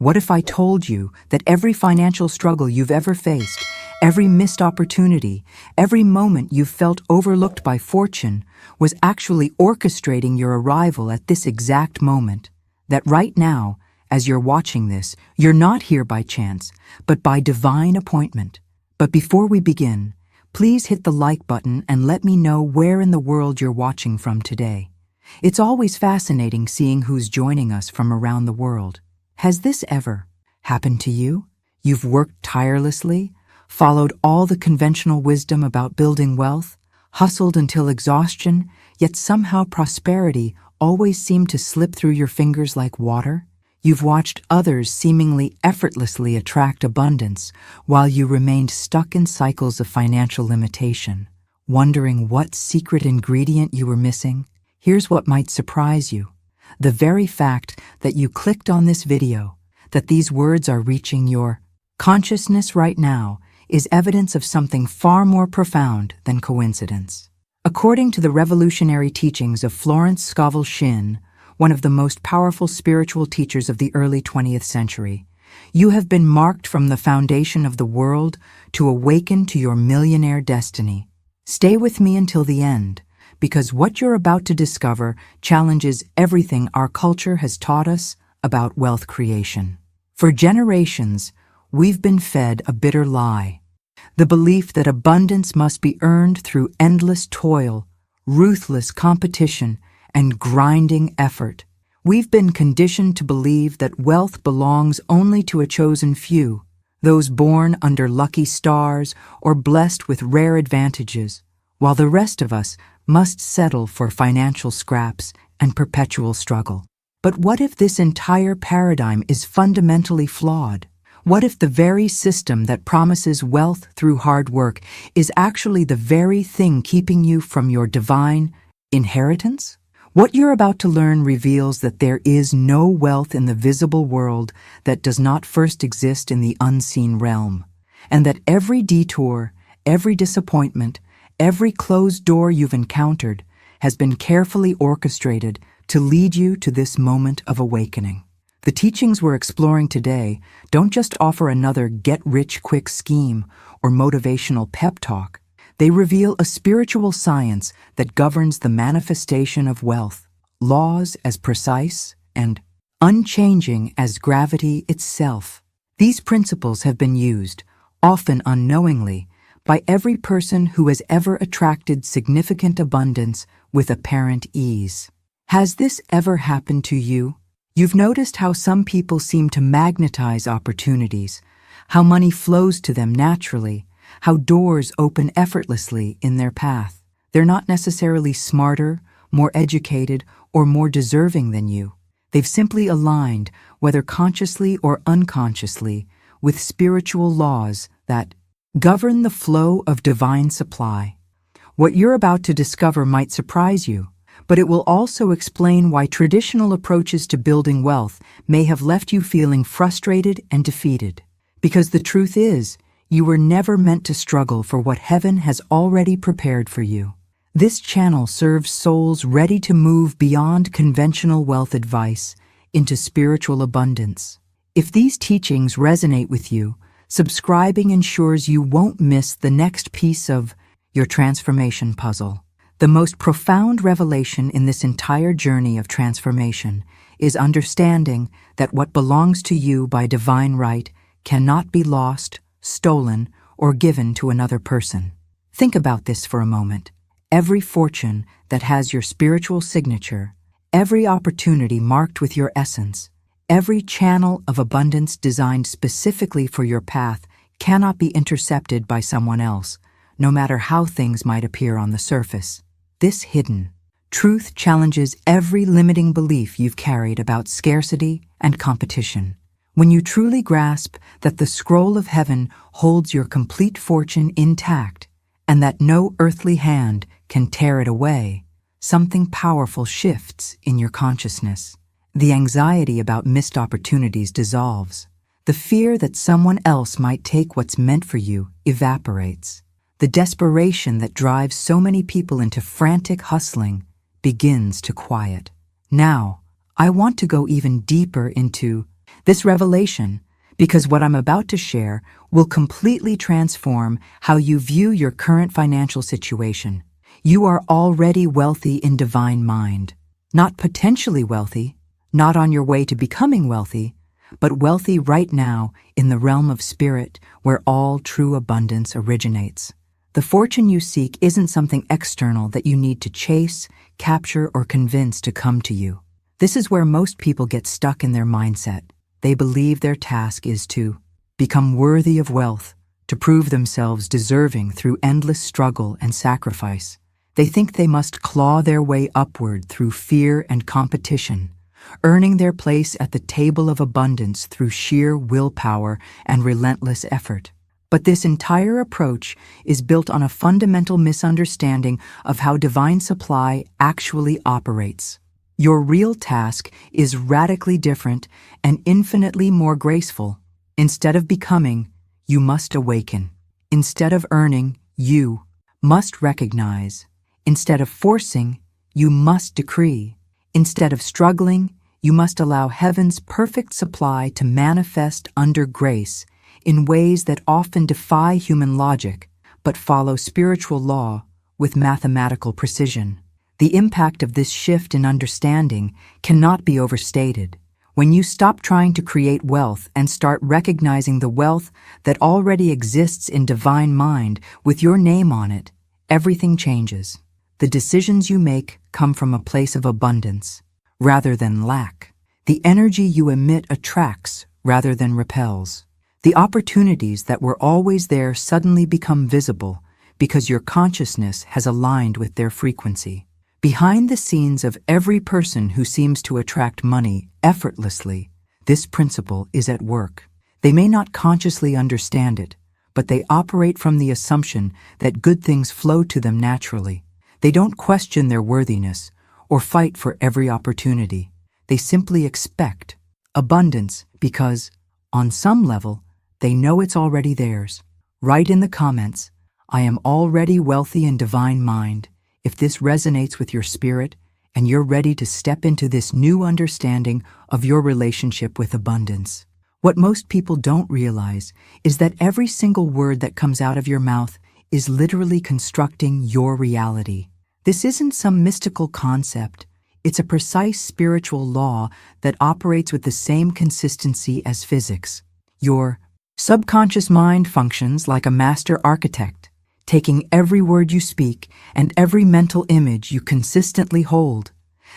What if I told you that every financial struggle you've ever faced, every missed opportunity, every moment you've felt overlooked by fortune was actually orchestrating your arrival at this exact moment? That right now, as you're watching this, you're not here by chance, but by divine appointment. But before we begin, please hit the like button and let me know where in the world you're watching from today. It's always fascinating seeing who's joining us from around the world. Has this ever happened to you? You've worked tirelessly, followed all the conventional wisdom about building wealth, hustled until exhaustion, yet somehow prosperity always seemed to slip through your fingers like water? You've watched others seemingly effortlessly attract abundance while you remained stuck in cycles of financial limitation, wondering what secret ingredient you were missing. Here's what might surprise you. The very fact that you clicked on this video, that these words are reaching your consciousness right now, is evidence of something far more profound than coincidence. According to the revolutionary teachings of Florence Scovel Shinn, one of the most powerful spiritual teachers of the early 20th century, you have been marked from the foundation of the world to awaken to your millionaire destiny. Stay with me until the end, because what you're about to discover challenges everything our culture has taught us about wealth creation. For generations, we've been fed a bitter lie, the belief that abundance must be earned through endless toil, ruthless competition, and grinding effort. We've been conditioned to believe that wealth belongs only to a chosen few, those born under lucky stars or blessed with rare advantages, while the rest of us must settle for financial scraps and perpetual struggle. But what if this entire paradigm is fundamentally flawed? What if the very system that promises wealth through hard work is actually the very thing keeping you from your divine inheritance? What you're about to learn reveals that there is no wealth in the visible world that does not first exist in the unseen realm, and that every detour, every disappointment, every closed door you've encountered has been carefully orchestrated to lead you to this moment of awakening. The teachings we're exploring today don't just offer another get-rich-quick scheme or motivational pep talk. They reveal a spiritual science that governs the manifestation of wealth, laws as precise and unchanging as gravity itself. These principles have been used, often unknowingly, by every person who has ever attracted significant abundance with apparent ease. Has this ever happened to you? You've noticed how some people seem to magnetize opportunities, how money flows to them naturally, how doors open effortlessly in their path. They're not necessarily smarter, more educated, or more deserving than you. They've simply aligned, whether consciously or unconsciously, with spiritual laws that govern the flow of divine supply. What you're about to discover might surprise you, but it will also explain why traditional approaches to building wealth may have left you feeling frustrated and defeated. Because the truth is, you were never meant to struggle for what heaven has already prepared for you. This channel serves souls ready to move beyond conventional wealth advice into spiritual abundance. If these teachings resonate with you, subscribing ensures you won't miss the next piece of your transformation puzzle. The most profound revelation in this entire journey of transformation is understanding that what belongs to you by divine right cannot be lost, stolen, or given to another person. Think about this for a moment. Every fortune that has your spiritual signature, every opportunity marked with your essence, every channel of abundance designed specifically for your path cannot be intercepted by someone else, no matter how things might appear on the surface. This hidden truth challenges every limiting belief you've carried about scarcity and competition. When you truly grasp that the scroll of heaven holds your complete fortune intact and that no earthly hand can tear it away, something powerful shifts in your consciousness. The anxiety about missed opportunities dissolves. The fear that someone else might take what's meant for you evaporates. The desperation that drives so many people into frantic hustling begins to quiet. Now, I want to go even deeper into This revelation, because what I'm about to share will completely transform how you view your current financial situation. You are already wealthy in divine mind, not potentially wealthy, not on your way to becoming wealthy, but wealthy right now in the realm of spirit where all true abundance originates. The fortune you seek isn't something external that you need to chase, capture, or convince to come to you. This is where most people get stuck in their mindset. They believe their task is to become worthy of wealth, to prove themselves deserving through endless struggle and sacrifice. They think they must claw their way upward through fear and competition, earning their place at the table of abundance through sheer willpower and relentless effort. But this entire approach is built on a fundamental misunderstanding of how divine supply actually operates. Your real task is radically different and infinitely more graceful. Instead of becoming, you must awaken. Instead of earning, you must recognize. Instead of forcing, you must decree. Instead of struggling, you must allow heaven's perfect supply to manifest under grace in ways that often defy human logic, but follow spiritual law with mathematical precision. The impact of this shift in understanding cannot be overstated. When you stop trying to create wealth and start recognizing the wealth that already exists in divine mind with your name on it, everything changes. The decisions you make come from a place of abundance rather than lack. The energy you emit attracts rather than repels. The opportunities that were always there suddenly become visible because your consciousness has aligned with their frequency. Behind the scenes of every person who seems to attract money effortlessly, this principle is at work. They may not consciously understand it, but they operate from the assumption that good things flow to them naturally. They don't question their worthiness or fight for every opportunity. They simply expect abundance because, on some level, they know it's already theirs. Write in the comments, "I am already wealthy in divine mind," if this resonates with your spirit and you're ready to step into this new understanding of your relationship with abundance. What most people don't realize is that every single word that comes out of your mouth is literally constructing your reality. This isn't some mystical concept. It's a precise spiritual law that operates with the same consistency as physics. Your subconscious mind functions like a master architect, taking every word you speak and every mental image you consistently hold,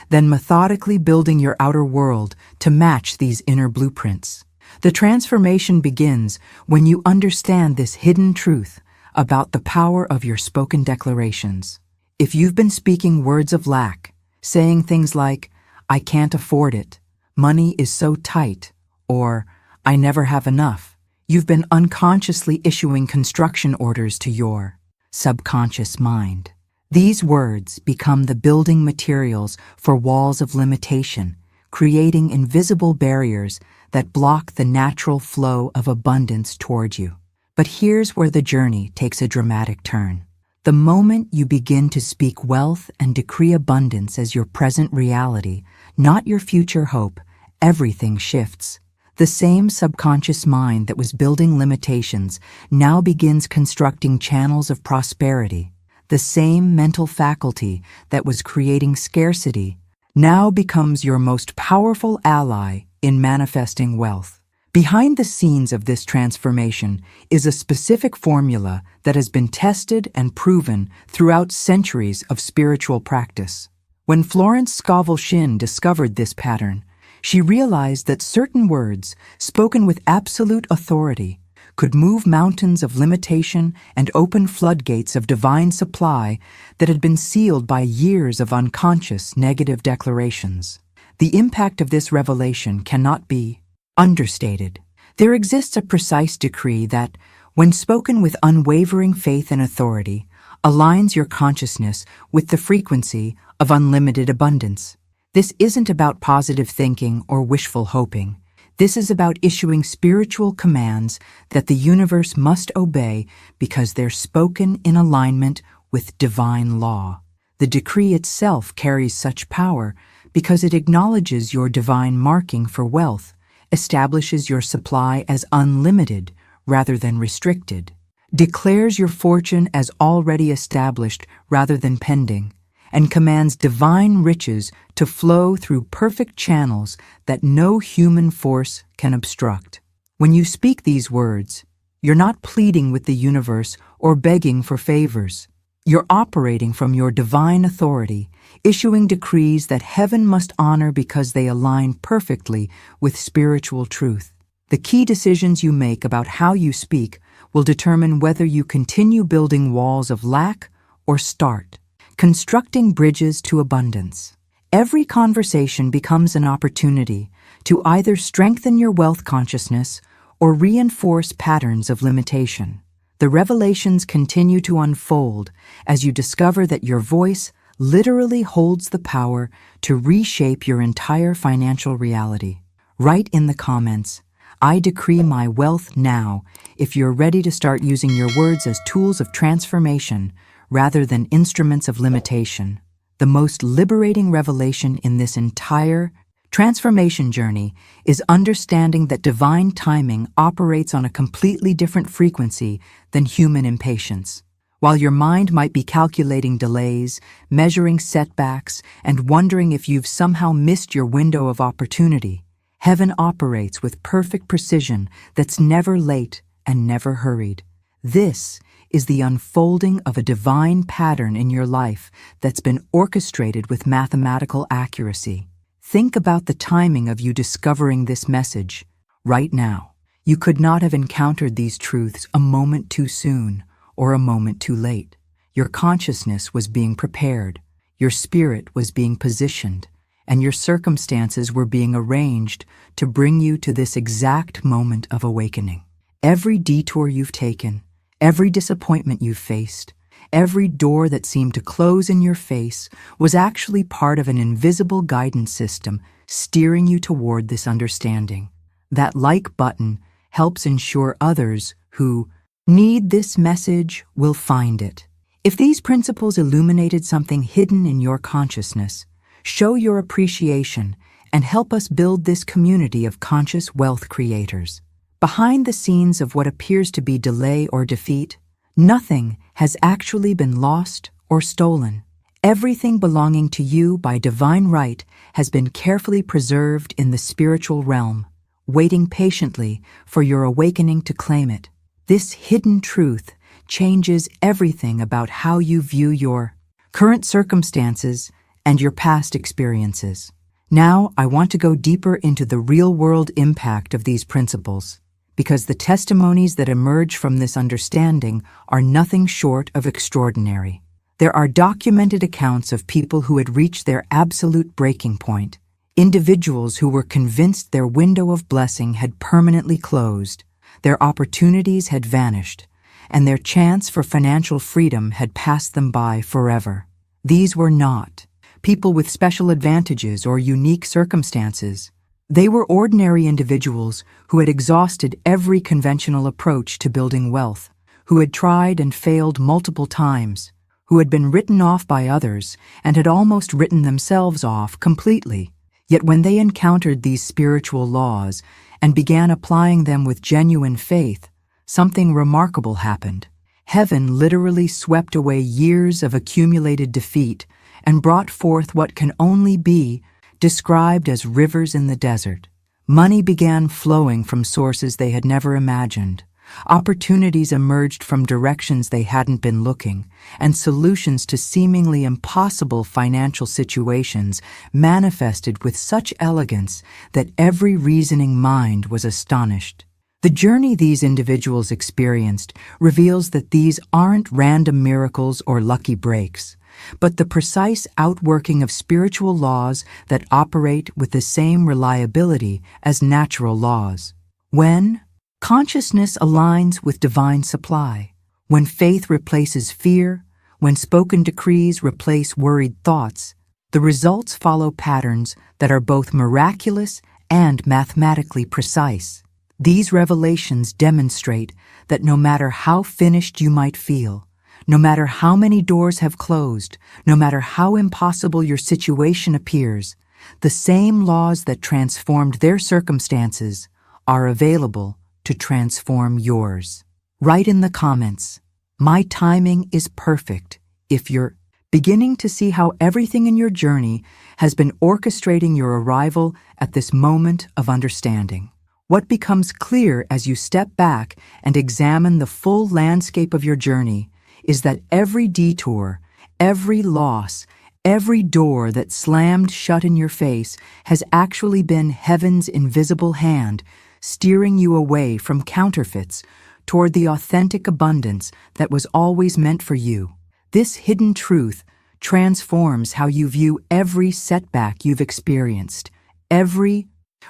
then methodically building your outer world to match these inner blueprints. The transformation begins when you understand this hidden truth about the power of your spoken declarations. If you've been speaking words of lack, saying things like, "I can't afford it," "money is so tight," or "I never have enough," you've been unconsciously issuing construction orders to your subconscious mind. These words become the building materials for walls of limitation, creating invisible barriers that block the natural flow of abundance toward you. But here's where the journey takes a dramatic turn. The moment you begin to speak wealth and decree abundance as your present reality, not your future hope, everything shifts. The same subconscious mind that was building limitations now begins constructing channels of prosperity. The same mental faculty that was creating scarcity now becomes your most powerful ally in manifesting wealth. Behind the scenes of this transformation is a specific formula that has been tested and proven throughout centuries of spiritual practice. When Florence Scovel Shinn discovered this pattern, she realized that certain words, spoken with absolute authority, could move mountains of limitation and open floodgates of divine supply that had been sealed by years of unconscious negative declarations. The impact of this revelation cannot be understated. There exists a precise decree that, when spoken with unwavering faith and authority, aligns your consciousness with the frequency of unlimited abundance. This isn't about positive thinking or wishful hoping. This is about issuing spiritual commands that the universe must obey because they're spoken in alignment with divine law. The decree itself carries such power because it acknowledges your divine marking for wealth establishes your supply as unlimited rather than restricted, declares your fortune as already established rather than pending, and commands divine riches to flow through perfect channels that no human force can obstruct. When you speak these words, you're not pleading with the universe or begging for favors. You're operating from your divine authority, issuing decrees that heaven must honor because they align perfectly with spiritual truth. The key decisions you make about how you speak will determine whether you continue building walls of lack or start constructing bridges to abundance. Every conversation becomes an opportunity to either strengthen your wealth consciousness or reinforce patterns of limitation. The revelations continue to unfold as you discover that your voice literally holds the power to reshape your entire financial reality. Write in the comments, "I decree my wealth now," if you're ready to start using your words as tools of transformation rather than instruments of limitation. The most liberating revelation in this entire transformation journey is understanding that divine timing operates on a completely different frequency than human impatience. While your mind might be calculating delays, measuring setbacks, and wondering if you've somehow missed your window of opportunity, heaven operates with perfect precision that's never late and never hurried. This is the unfolding of a divine pattern in your life that's been orchestrated with mathematical accuracy. Think about the timing of you discovering this message right now. You could not have encountered these truths a moment too soon or a moment too late. Your consciousness was being prepared, your spirit was being positioned, and your circumstances were being arranged to bring you to this exact moment of awakening. Every detour you've taken, every disappointment you've faced, every door that seemed to close in your face was actually part of an invisible guidance system steering you toward this understanding. That like button helps ensure others who need this message will find it. If these principles illuminated something hidden in your consciousness, show your appreciation and help us build this community of conscious wealth creators. Behind the scenes of what appears to be delay or defeat, nothing has actually been lost or stolen. Everything belonging to you by divine right has been carefully preserved in the spiritual realm, waiting patiently for your awakening to claim it. This hidden truth changes everything about how you view your current circumstances and your past experiences. Now, I want to go deeper into the real-world impact of these principles, because the testimonies that emerge from this understanding are nothing short of extraordinary. There are documented accounts of people who had reached their absolute breaking point, individuals who were convinced their window of blessing had permanently closed, their opportunities had vanished, and their chance for financial freedom had passed them by forever. These were not people with special advantages or unique circumstances. They were ordinary individuals who had exhausted every conventional approach to building wealth, who had tried and failed multiple times, who had been written off by others and had almost written themselves off completely. Yet when they encountered these spiritual laws and began applying them with genuine faith, something remarkable happened. Heaven literally swept away years of accumulated defeat and brought forth what can only be described as rivers in the desert. Money began flowing from sources they had never imagined. Opportunities emerged from directions they hadn't been looking, and solutions to seemingly impossible financial situations manifested with such elegance that every reasoning mind was astonished. The journey these individuals experienced reveals that these aren't random miracles or lucky breaks, but the precise outworking of spiritual laws that operate with the same reliability as natural laws. When consciousness aligns with divine supply, when faith replaces fear, when spoken decrees replace worried thoughts, the results follow patterns that are both miraculous and mathematically precise. These revelations demonstrate that no matter how finished you might feel, no matter how many doors have closed, no matter how impossible your situation appears, The same laws that transformed their circumstances are available to transform yours. Write in the comments, "My timing is perfect," if you're beginning to see how everything in your journey has been orchestrating your arrival at this moment of understanding. What becomes clear as you step back and examine the full landscape of your journey is that every detour, every loss, every door that slammed shut in your face has actually been heaven's invisible hand steering you away from counterfeits toward the authentic abundance that was always meant for you. This hidden truth transforms how you view every setback you've experienced, every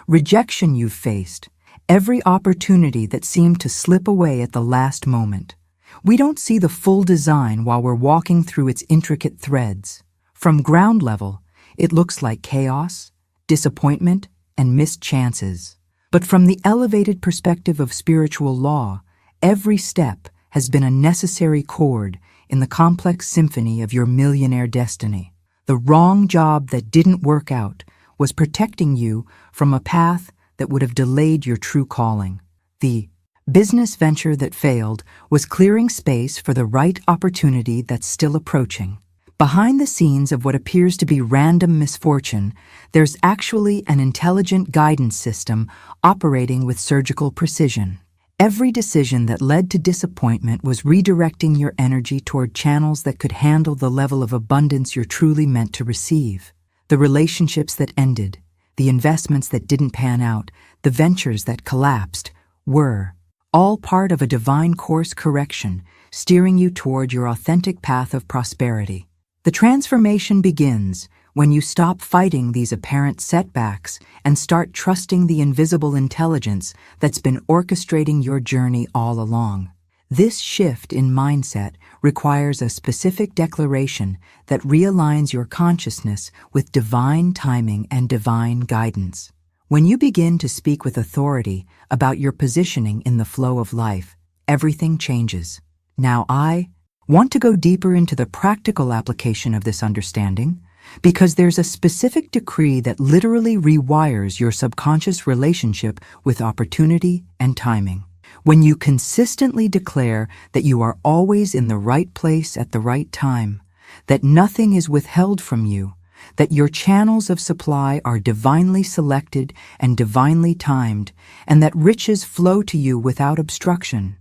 rejection you've faced, every opportunity that seemed to slip away at the last moment. We don't see the full design while we're walking through its intricate threads. From ground level, it looks like chaos, disappointment, and missed chances. But from the elevated perspective of spiritual law, every step has been a necessary chord in the complex symphony of your millionaire destiny. The wrong job that didn't work out was protecting you from a path that would have delayed your true calling. The business venture that failed was clearing space for the right opportunity that's still approaching. Behind the scenes of what appears to be random misfortune, there's actually an intelligent guidance system operating with surgical precision. Every decision that led to disappointment was redirecting your energy toward channels that could handle the level of abundance you're truly meant to receive. The relationships that ended, the investments that didn't pan out, the ventures that collapsed, were all part of a divine course correction, steering you toward your authentic path of prosperity. The transformation begins when you stop fighting these apparent setbacks and start trusting the invisible intelligence that's been orchestrating your journey all along. This shift in mindset requires a specific declaration that realigns your consciousness with divine timing and divine guidance. When you begin to speak with authority about your positioning in the flow of life, everything changes. Now I want to go deeper into the practical application of this understanding, because there's a specific decree that literally rewires your subconscious relationship with opportunity and timing. When you consistently declare that you are always in the right place at the right time, that nothing is withheld from you, that your channels of supply are divinely selected and divinely timed, and that riches flow to you without obstruction,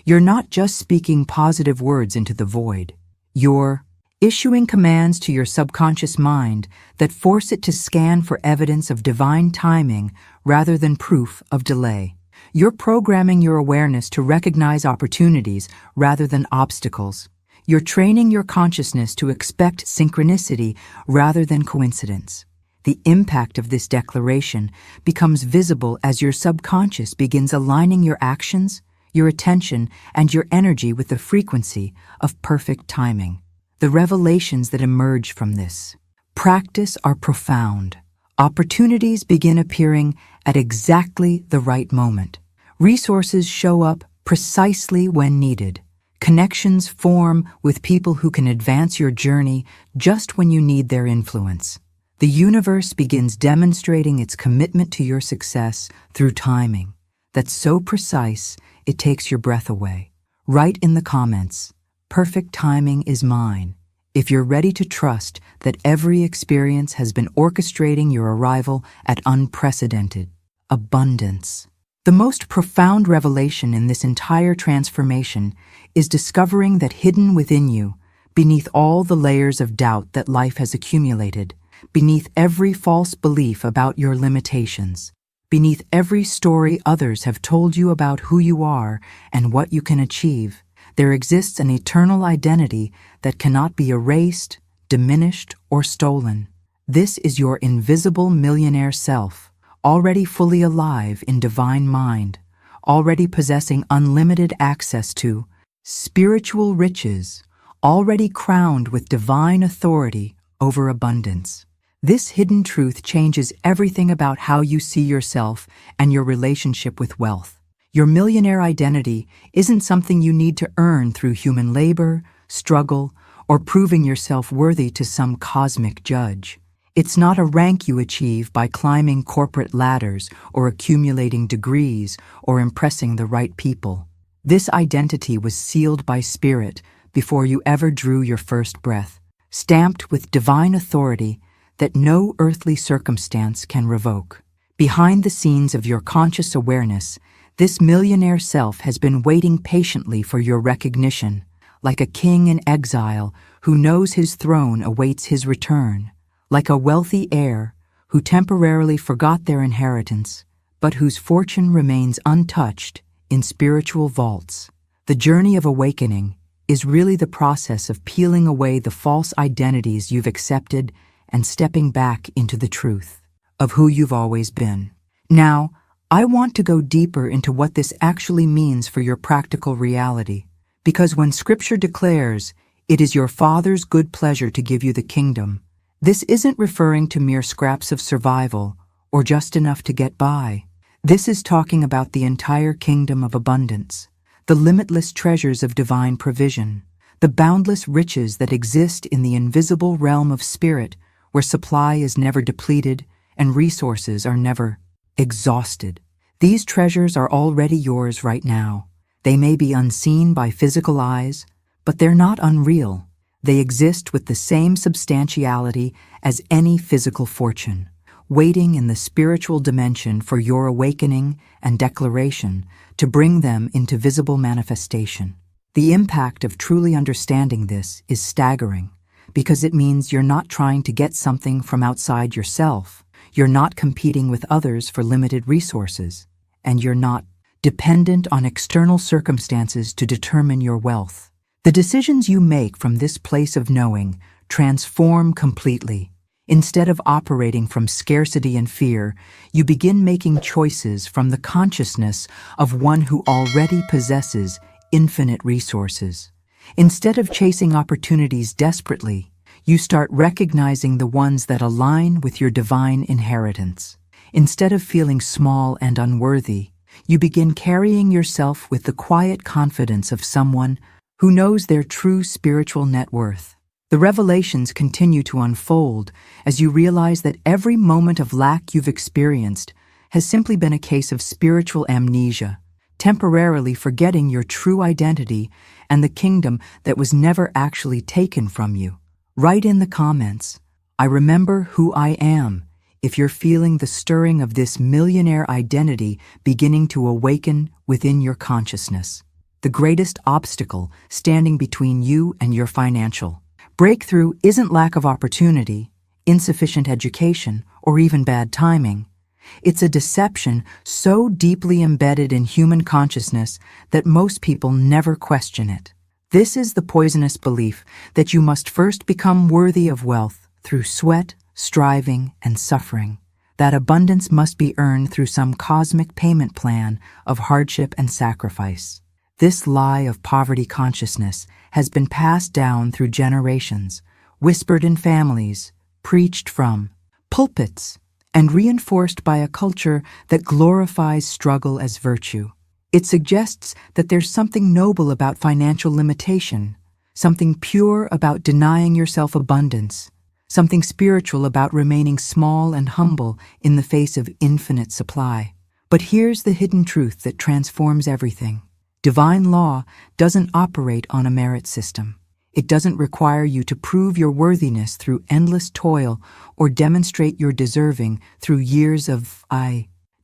you're not just speaking positive words into the void. You're issuing commands to your subconscious mind that force it to scan for evidence of divine timing rather than proof of delay. You're programming your awareness to recognize opportunities rather than obstacles. You're training your consciousness to expect synchronicity rather than coincidence. The impact of this declaration becomes visible as your subconscious begins aligning your actions, your attention, and your energy with the frequency of perfect timing. The revelations that emerge from this practice are profound. Opportunities begin appearing at exactly the right moment. Resources show up precisely when needed. Connections form with people who can advance your journey just when you need their influence. The universe begins demonstrating its commitment to your success through timing that's so precise it takes your breath away. Write in the comments, "Perfect timing is mine," if you're ready to trust that every experience has been orchestrating your arrival at unprecedented abundance. The most profound revelation in this entire transformation is discovering that hidden within you, beneath all the layers of doubt that life has accumulated, beneath every false belief about your limitations, beneath every story others have told you about who you are and what you can achieve, there exists an eternal identity that cannot be erased, diminished, or stolen. This is your invisible millionaire self, already fully alive in divine mind, already possessing unlimited access to spiritual riches, already crowned with divine authority over abundance. This hidden truth changes everything about how you see yourself and your relationship with wealth. Your millionaire identity isn't something you need to earn through human labor, struggle, or proving yourself worthy to some cosmic judge. It's not a rank you achieve by climbing corporate ladders or accumulating degrees or impressing the right people. This identity was sealed by spirit before you ever drew your first breath, stamped with divine authority that no earthly circumstance can revoke. Behind the scenes of your conscious awareness, this millionaire self has been waiting patiently for your recognition, like a king in exile who knows his throne awaits his return, like a wealthy heir who temporarily forgot their inheritance, but whose fortune remains untouched in spiritual vaults. The journey of awakening is really the process of peeling away the false identities you've accepted and stepping back into the truth of who you've always been. Now, I want to go deeper into what this actually means for your practical reality, because when Scripture declares, "It is your Father's good pleasure to give you the kingdom," this isn't referring to mere scraps of survival or just enough to get by. This is talking about the entire kingdom of abundance, the limitless treasures of divine provision, the boundless riches that exist in the invisible realm of spirit where supply is never depleted and resources are never exhausted. These treasures are already yours right now. They may be unseen by physical eyes, but they're not unreal. They exist with the same substantiality as any physical fortune, waiting in the spiritual dimension for your awakening and declaration to bring them into visible manifestation. The impact of truly understanding this is staggering, because it means you're not trying to get something from outside yourself. You're not competing with others for limited resources, and you're not dependent on external circumstances to determine your wealth. The decisions you make from this place of knowing transform completely. Instead of operating from scarcity and fear, you begin making choices from the consciousness of one who already possesses infinite resources. Instead of chasing opportunities desperately, you start recognizing the ones that align with your divine inheritance. Instead of feeling small and unworthy, you begin carrying yourself with the quiet confidence of someone who knows their true spiritual net worth. The revelations continue to unfold as you realize that every moment of lack you've experienced has simply been a case of spiritual amnesia, temporarily forgetting your true identity and the kingdom that was never actually taken from you. Write in the comments, "I remember who I am," if you're feeling the stirring of this millionaire identity beginning to awaken within your consciousness. The greatest obstacle standing between you and your financial breakthrough isn't lack of opportunity, insufficient education, or even bad timing. It's a deception so deeply embedded in human consciousness that most people never question it. This is the poisonous belief that you must first become worthy of wealth through sweat, striving, and suffering. That abundance must be earned through some cosmic payment plan of hardship and sacrifice. This lie of poverty consciousness has been passed down through generations, whispered in families, preached from pulpits, and reinforced by a culture that glorifies struggle as virtue. It suggests that there's something noble about financial limitation, something pure about denying yourself abundance, something spiritual about remaining small and humble in the face of infinite supply. But here's the hidden truth that transforms everything. Divine law doesn't operate on a merit system. It doesn't require you to prove your worthiness through endless toil or demonstrate your deserving through years of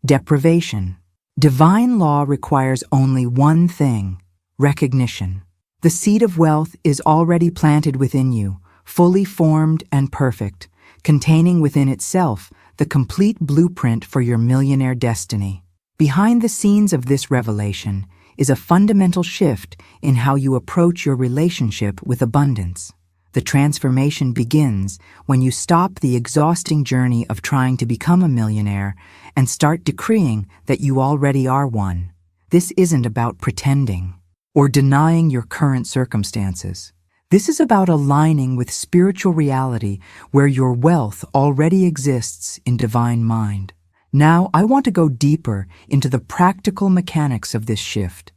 deprivation. Divine law requires only one thing: recognition. The seed of wealth is already planted within you, fully formed and perfect, containing within itself the complete blueprint for your millionaire destiny. Behind the scenes of this revelation is a fundamental shift in how you approach your relationship with abundance. The transformation begins when you stop the exhausting journey of trying to become a millionaire and start decreeing that you already are one. This isn't about pretending or denying your current circumstances. This is about aligning with spiritual reality where your wealth already exists in divine mind. Now, I want to go deeper into the practical mechanics of this shift,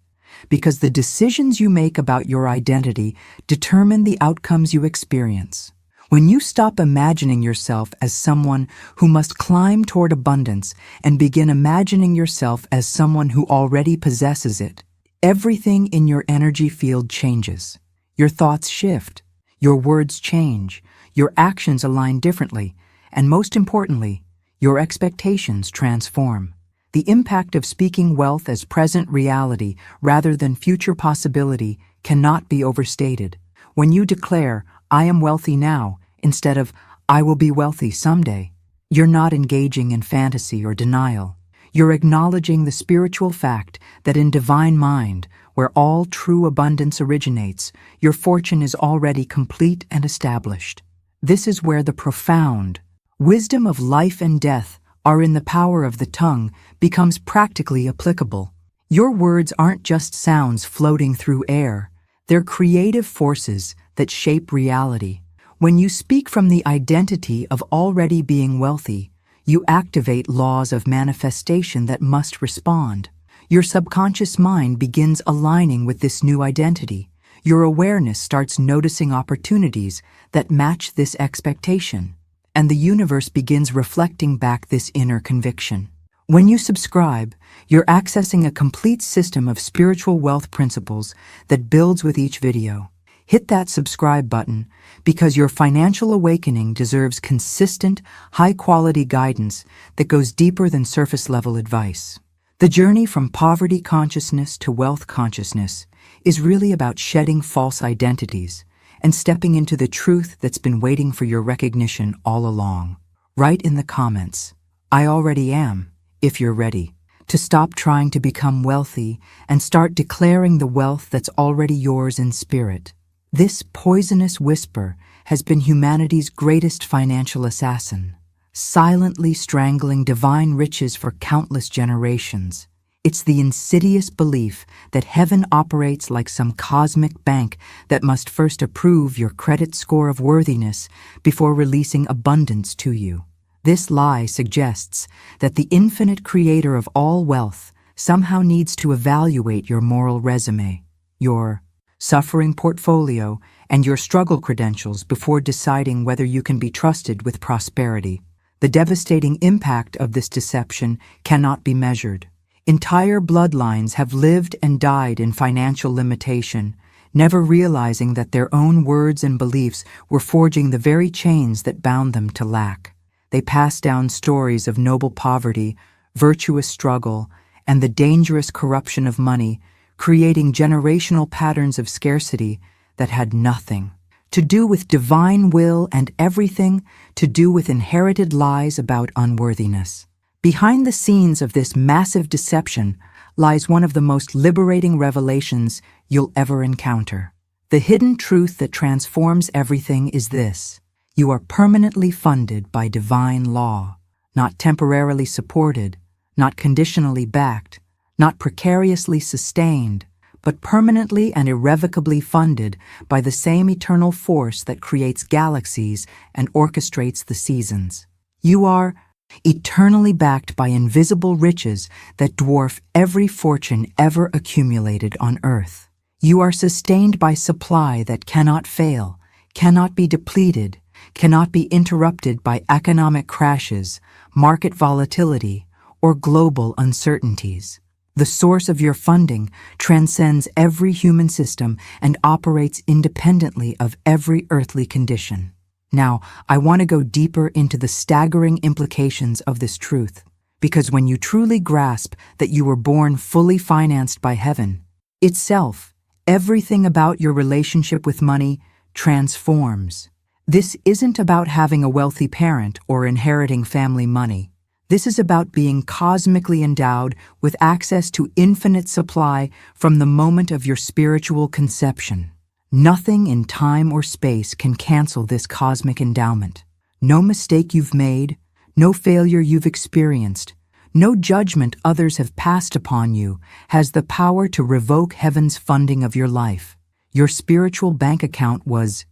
because the decisions you make about your identity determine the outcomes you experience. When you stop imagining yourself as someone who must climb toward abundance and begin imagining yourself as someone who already possesses it, everything in your energy field changes. Your thoughts shift, your words change, your actions align differently, and most importantly, your expectations transform. The impact of speaking wealth as present reality rather than future possibility cannot be overstated. When you declare, "I am wealthy now," instead of, "I will be wealthy someday," you're not engaging in fantasy or denial. You're acknowledging the spiritual fact that in divine mind, where all true abundance originates, your fortune is already complete and established. This is where the profound wisdom of life and death are in the power of the tongue becomes practically applicable. Your words aren't just sounds floating through air. They're creative forces that shape reality. When you speak from the identity of already being wealthy, you activate laws of manifestation that must respond. Your subconscious mind begins aligning with this new identity. Your awareness starts noticing opportunities that match this expectation, and the universe begins reflecting back this inner conviction. When you subscribe, you're accessing a complete system of spiritual wealth principles that builds with each video. Hit that subscribe button because your financial awakening deserves consistent, high-quality guidance that goes deeper than surface-level advice. The journey from poverty consciousness to wealth consciousness is really about shedding false identities and stepping into the truth that's been waiting for your recognition all along. Write in the comments, "I already am," if you're ready to stop trying to become wealthy and start declaring the wealth that's already yours in spirit. This poisonous whisper has been humanity's greatest financial assassin, silently strangling divine riches for countless generations. It's the insidious belief that heaven operates like some cosmic bank that must first approve your credit score of worthiness before releasing abundance to you. This lie suggests that the infinite creator of all wealth somehow needs to evaluate your moral resume, your suffering portfolio, and your struggle credentials before deciding whether you can be trusted with prosperity. The devastating impact of this deception cannot be measured. Entire bloodlines have lived and died in financial limitation, never realizing that their own words and beliefs were forging the very chains that bound them to lack. They passed down stories of noble poverty, virtuous struggle, and the dangerous corruption of money, creating generational patterns of scarcity that had nothing to do with divine will and everything to do with inherited lies about unworthiness. Behind the scenes of this massive deception lies one of the most liberating revelations you'll ever encounter. The hidden truth that transforms everything is this: you are permanently funded by divine law, not temporarily supported, not conditionally backed, not precariously sustained, but permanently and irrevocably funded by the same eternal force that creates galaxies and orchestrates the seasons. You are eternally backed by invisible riches that dwarf every fortune ever accumulated on earth. You are sustained by supply that cannot fail, cannot be depleted, cannot be interrupted by economic crashes, market volatility, or global uncertainties. The source of your funding transcends every human system and operates independently of every earthly condition. Now, I want to go deeper into the staggering implications of this truth, because when you truly grasp that you were born fully financed by heaven itself, everything about your relationship with money transforms. This isn't about having a wealthy parent or inheriting family money. This is about being cosmically endowed with access to infinite supply from the moment of your spiritual conception. Nothing in time or space can cancel this cosmic endowment. No mistake you've made, no failure you've experienced, no judgment others have passed upon you has the power to revoke heaven's funding of your life. Your spiritual bank account was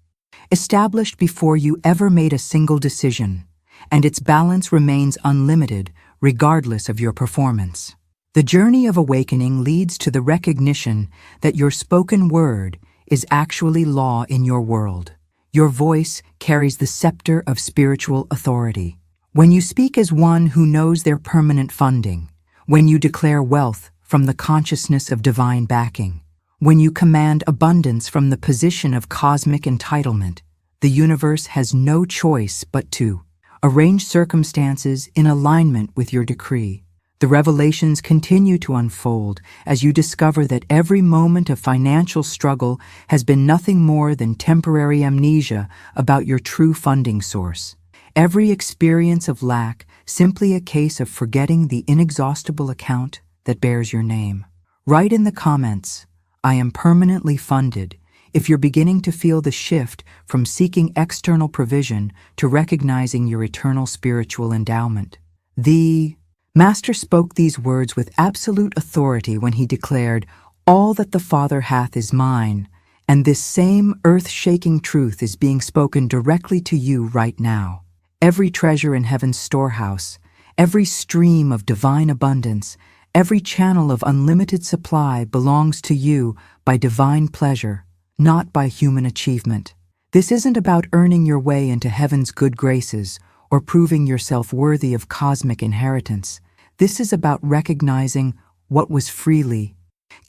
established before you ever made a single decision, and its balance remains unlimited regardless of your performance. The journey of awakening leads to the recognition that your spoken word is actually law in your world. Your voice carries the scepter of spiritual authority. When you speak as one who knows their permanent funding, when you declare wealth from the consciousness of divine backing, when you command abundance from the position of cosmic entitlement, the universe has no choice but to arrange circumstances in alignment with your decree. The revelations continue to unfold as you discover that every moment of financial struggle has been nothing more than temporary amnesia about your true funding source. Every experience of lack simply a case of forgetting the inexhaustible account that bears your name. Write in the comments, "I am permanently funded," if you're beginning to feel the shift from seeking external provision to recognizing your eternal spiritual endowment. The Master spoke these words with absolute authority when he declared, "All that the Father hath is mine," and this same earth-shaking truth is being spoken directly to you right now. Every treasure in heaven's storehouse, every stream of divine abundance, every channel of unlimited supply belongs to you by divine pleasure, not by human achievement. This isn't about earning your way into heaven's good graces or proving yourself worthy of cosmic inheritance. This is about recognizing what was freely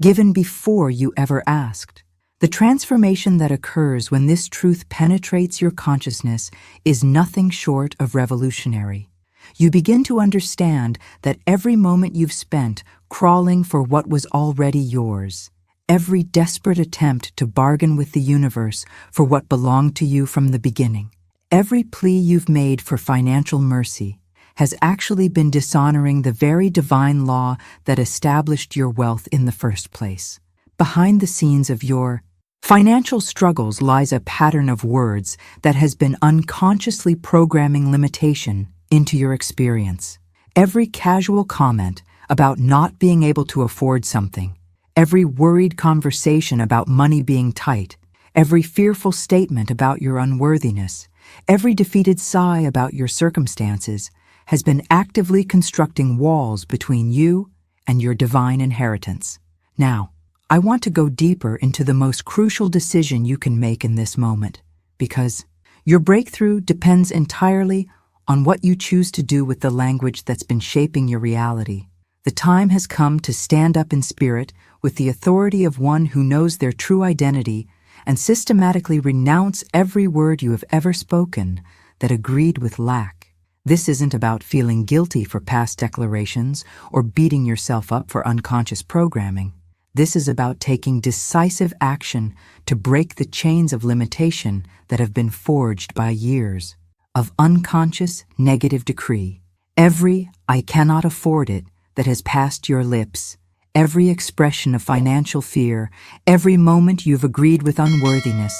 given before you ever asked. The transformation that occurs when this truth penetrates your consciousness is nothing short of revolutionary. You begin to understand that every moment you've spent crawling for what was already yours, every desperate attempt to bargain with the universe for what belonged to you from the beginning, every plea you've made for financial mercy, has actually been dishonoring the very divine law that established your wealth in the first place. Behind the scenes of your financial struggles lies a pattern of words that has been unconsciously programming limitation into your experience. Every casual comment about not being able to afford something, every worried conversation about money being tight, every fearful statement about your unworthiness, every defeated sigh about your circumstances has been actively constructing walls between you and your divine inheritance. Now, I want to go deeper into the most crucial decision you can make in this moment, because your breakthrough depends entirely on what you choose to do with the language that's been shaping your reality. The time has come to stand up in spirit with the authority of one who knows their true identity and systematically renounce every word you have ever spoken that agreed with lack. This isn't about feeling guilty for past declarations or beating yourself up for unconscious programming. This is about taking decisive action to break the chains of limitation that have been forged by years of unconscious negative decree. Every "I cannot afford it" that has passed your lips, every expression of financial fear, every moment you've agreed with unworthiness,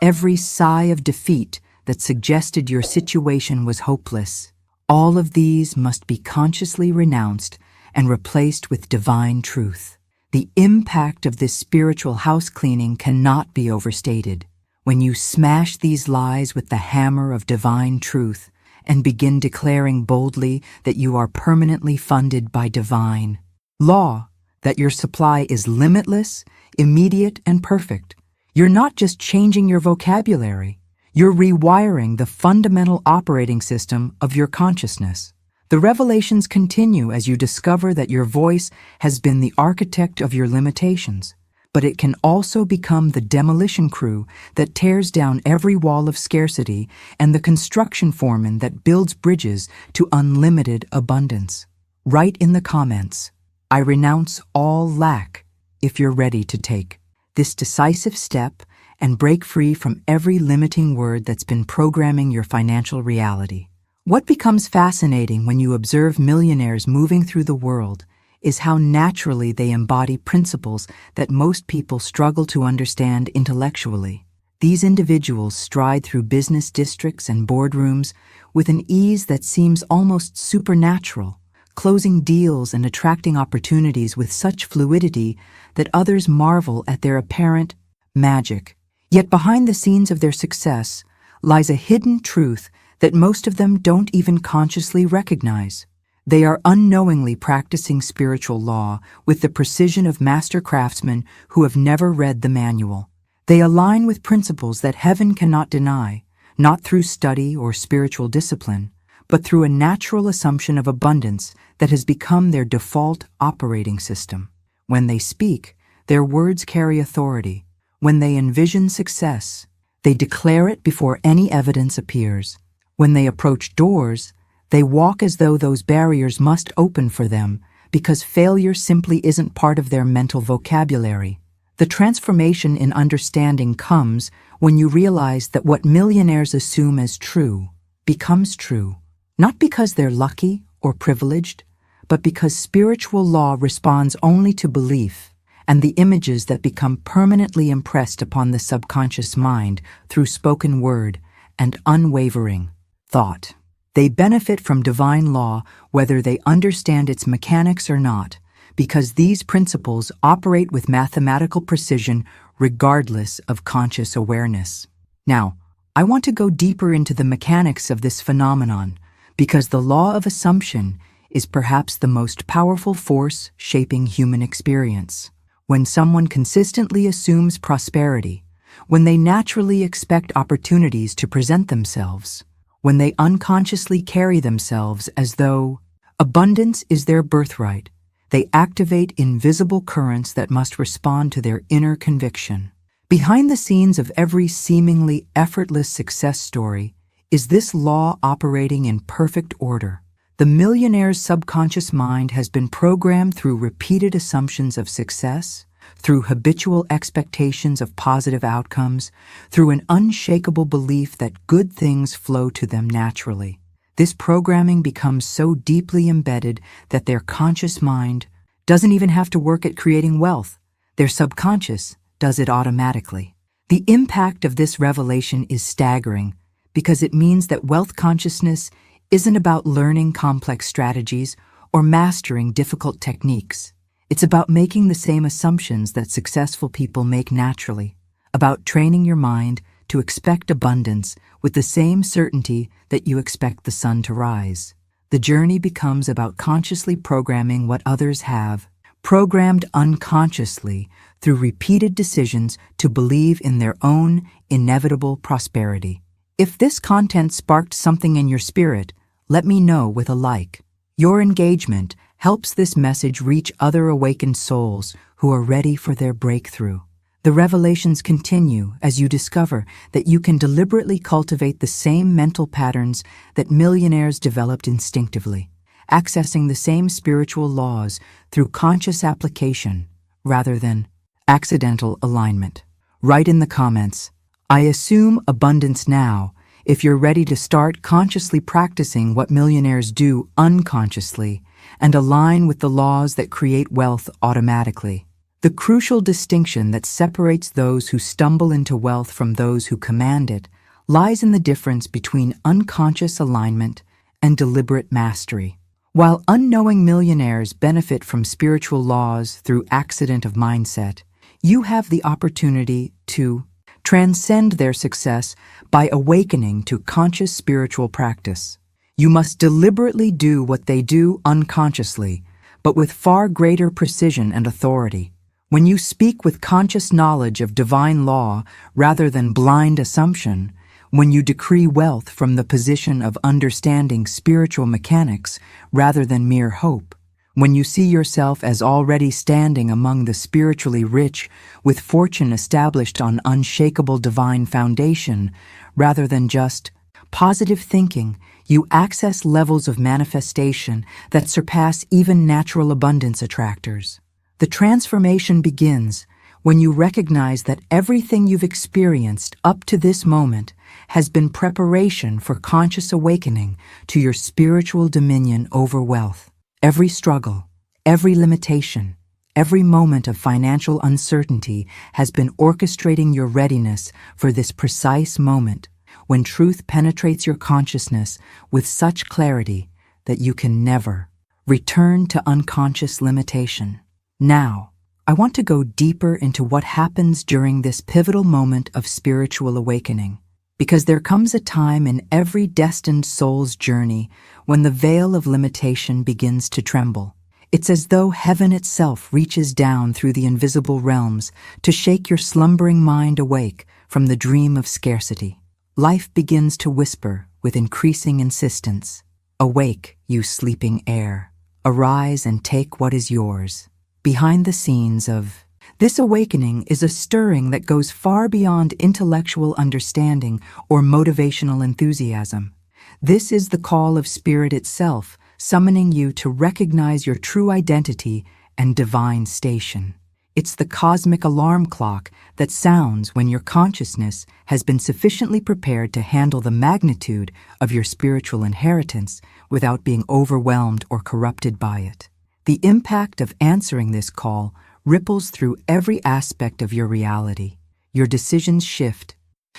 every sigh of defeat that suggested your situation was hopeless, all of these must be consciously renounced and replaced with divine truth. The impact of this spiritual house cleaning cannot be overstated. When you smash these lies with the hammer of divine truth and begin declaring boldly that you are permanently funded by divine law, that your supply is limitless, immediate, and perfect, you're not just changing your vocabulary, you're rewiring the fundamental operating system of your consciousness. The revelations continue as you discover that your voice has been the architect of your limitations, but it can also become the demolition crew that tears down every wall of scarcity and the construction foreman that builds bridges to unlimited abundance. Write in the comments, "I renounce all lack," if you're ready to take this decisive step and break free from every limiting word that's been programming your financial reality. What becomes fascinating when you observe millionaires moving through the world is how naturally they embody principles that most people struggle to understand intellectually. These individuals stride through business districts and boardrooms with an ease that seems almost supernatural, closing deals and attracting opportunities with such fluidity that others marvel at their apparent magic. Yet behind the scenes of their success lies a hidden truth that most of them don't even consciously recognize. They are unknowingly practicing spiritual law with the precision of master craftsmen who have never read the manual. They align with principles that heaven cannot deny, not through study or spiritual discipline, but through a natural assumption of abundance that has become their default operating system. When they speak, their words carry authority. When they envision success, they declare it before any evidence appears. When they approach doors, they walk as though those barriers must open for them because failure simply isn't part of their mental vocabulary. The transformation in understanding comes when you realize that what millionaires assume as true becomes true, not because they're lucky or privileged, but because spiritual law responds only to belief and the images that become permanently impressed upon the subconscious mind through spoken word and unwavering thought. They benefit from divine law whether they understand its mechanics or not, because these principles operate with mathematical precision regardless of conscious awareness. Now, I want to go deeper into the mechanics of this phenomenon, because the law of assumption is perhaps the most powerful force shaping human experience. When someone consistently assumes prosperity, when they naturally expect opportunities to present themselves, when they unconsciously carry themselves as though abundance is their birthright, they activate invisible currents that must respond to their inner conviction. Behind the scenes of every seemingly effortless success story is this law operating in perfect order. The millionaire's subconscious mind has been programmed through repeated assumptions of success, through habitual expectations of positive outcomes, through an unshakable belief that good things flow to them naturally. This programming becomes so deeply embedded that their conscious mind doesn't even have to work at creating wealth. Their subconscious does it automatically. The impact of this revelation is staggering because it means that wealth consciousness isn't about learning complex strategies or mastering difficult techniques. It's about making the same assumptions that successful people make naturally, about training your mind to expect abundance with the same certainty that you expect the sun to rise. The journey becomes about consciously programming what others have, programmed unconsciously through repeated decisions to believe in their own inevitable prosperity. If this content sparked something in your spirit, let me know with a like. Your engagement helps this message reach other awakened souls who are ready for their breakthrough. The revelations continue as you discover that you can deliberately cultivate the same mental patterns that millionaires developed instinctively, accessing the same spiritual laws through conscious application rather than accidental alignment. Write in the comments, "I assume abundance now," if you're ready to start consciously practicing what millionaires do unconsciously and align with the laws that create wealth automatically. The crucial distinction that separates those who stumble into wealth from those who command it lies in the difference between unconscious alignment and deliberate mastery. While unknowing millionaires benefit from spiritual laws through accident of mindset, you have the opportunity to transcend their success by awakening to conscious spiritual practice. You must deliberately do what they do unconsciously, but with far greater precision and authority. When you speak with conscious knowledge of divine law rather than blind assumption, when you decree wealth from the position of understanding spiritual mechanics rather than mere hope, when you see yourself as already standing among the spiritually rich with fortune established on unshakable divine foundation rather than just positive thinking, you access levels of manifestation that surpass even natural abundance attractors. The transformation begins when you recognize that everything you've experienced up to this moment has been preparation for conscious awakening to your spiritual dominion over wealth. Every struggle, every limitation, every moment of financial uncertainty has been orchestrating your readiness for this precise moment when truth penetrates your consciousness with such clarity that you can never return to unconscious limitation. Now, I want to go deeper into what happens during this pivotal moment of spiritual awakening, because there comes a time in every destined soul's journey when the veil of limitation begins to tremble. It's as though heaven itself reaches down through the invisible realms to shake your slumbering mind awake from the dream of scarcity. Life begins to whisper with increasing insistence. Awake, you sleeping air. Arise and take what is yours. Behind the scenes of this awakening is a stirring that goes far beyond intellectual understanding or motivational enthusiasm. This is the call of spirit itself, summoning you to recognize your true identity and divine station. It's the cosmic alarm clock that sounds when your consciousness has been sufficiently prepared to handle the magnitude of your spiritual inheritance without being overwhelmed or corrupted by it. The impact of answering this call ripples through every aspect of your reality. Your decisions shift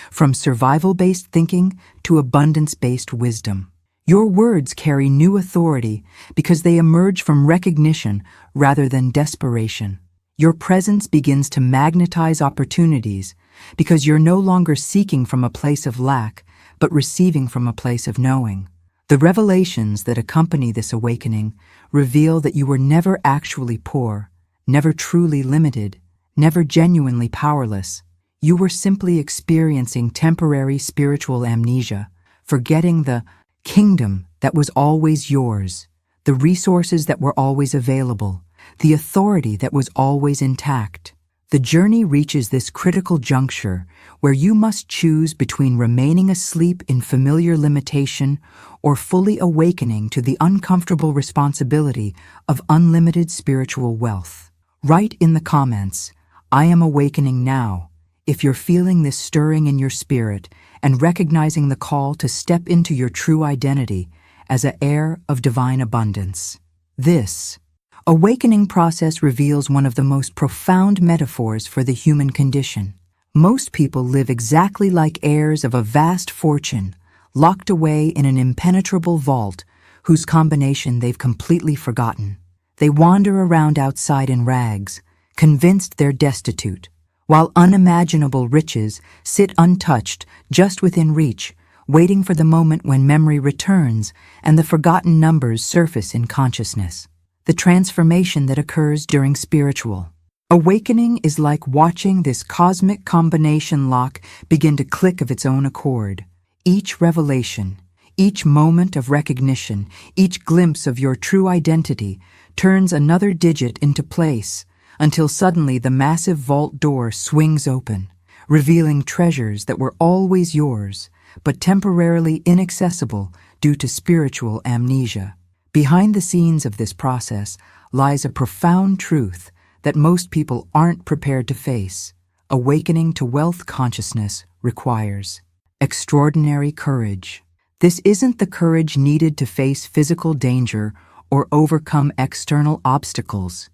from survival-based thinking to abundance-based wisdom. Your words carry new authority because they emerge from recognition rather than desperation. Your presence begins to magnetize opportunities because you're no longer seeking from a place of lack, but receiving from a place of knowing. The revelations that accompany this awakening reveal that you were never actually poor, never truly limited, never genuinely powerless. You were simply experiencing temporary spiritual amnesia, forgetting the kingdom that was always yours, the resources that were always available, the authority that was always intact. The journey reaches this critical juncture where you must choose between remaining asleep in familiar limitation or fully awakening to the uncomfortable responsibility of unlimited spiritual wealth. Write in the comments, "I am awakening now," if you're feeling this stirring in your spirit and recognizing the call to step into your true identity as an heir of divine abundance. This awakening process reveals one of the most profound metaphors for the human condition. Most people live exactly like heirs of a vast fortune, locked away in an impenetrable vault whose combination they've completely forgotten. They wander around outside in rags, convinced they're destitute, while unimaginable riches sit untouched just within reach, waiting for the moment when memory returns and the forgotten numbers surface in consciousness. The transformation that occurs during spiritual awakening is like watching this cosmic combination lock begin to click of its own accord. Each revelation, each moment of recognition, each glimpse of your true identity turns another digit into place until suddenly the massive vault door swings open, revealing treasures that were always yours, but temporarily inaccessible due to spiritual amnesia. Behind the scenes of this process lies a profound truth that most people aren't prepared to face. Awakening to wealth consciousness requires extraordinary courage. This isn't the courage needed to face physical danger or overcome external obstacles.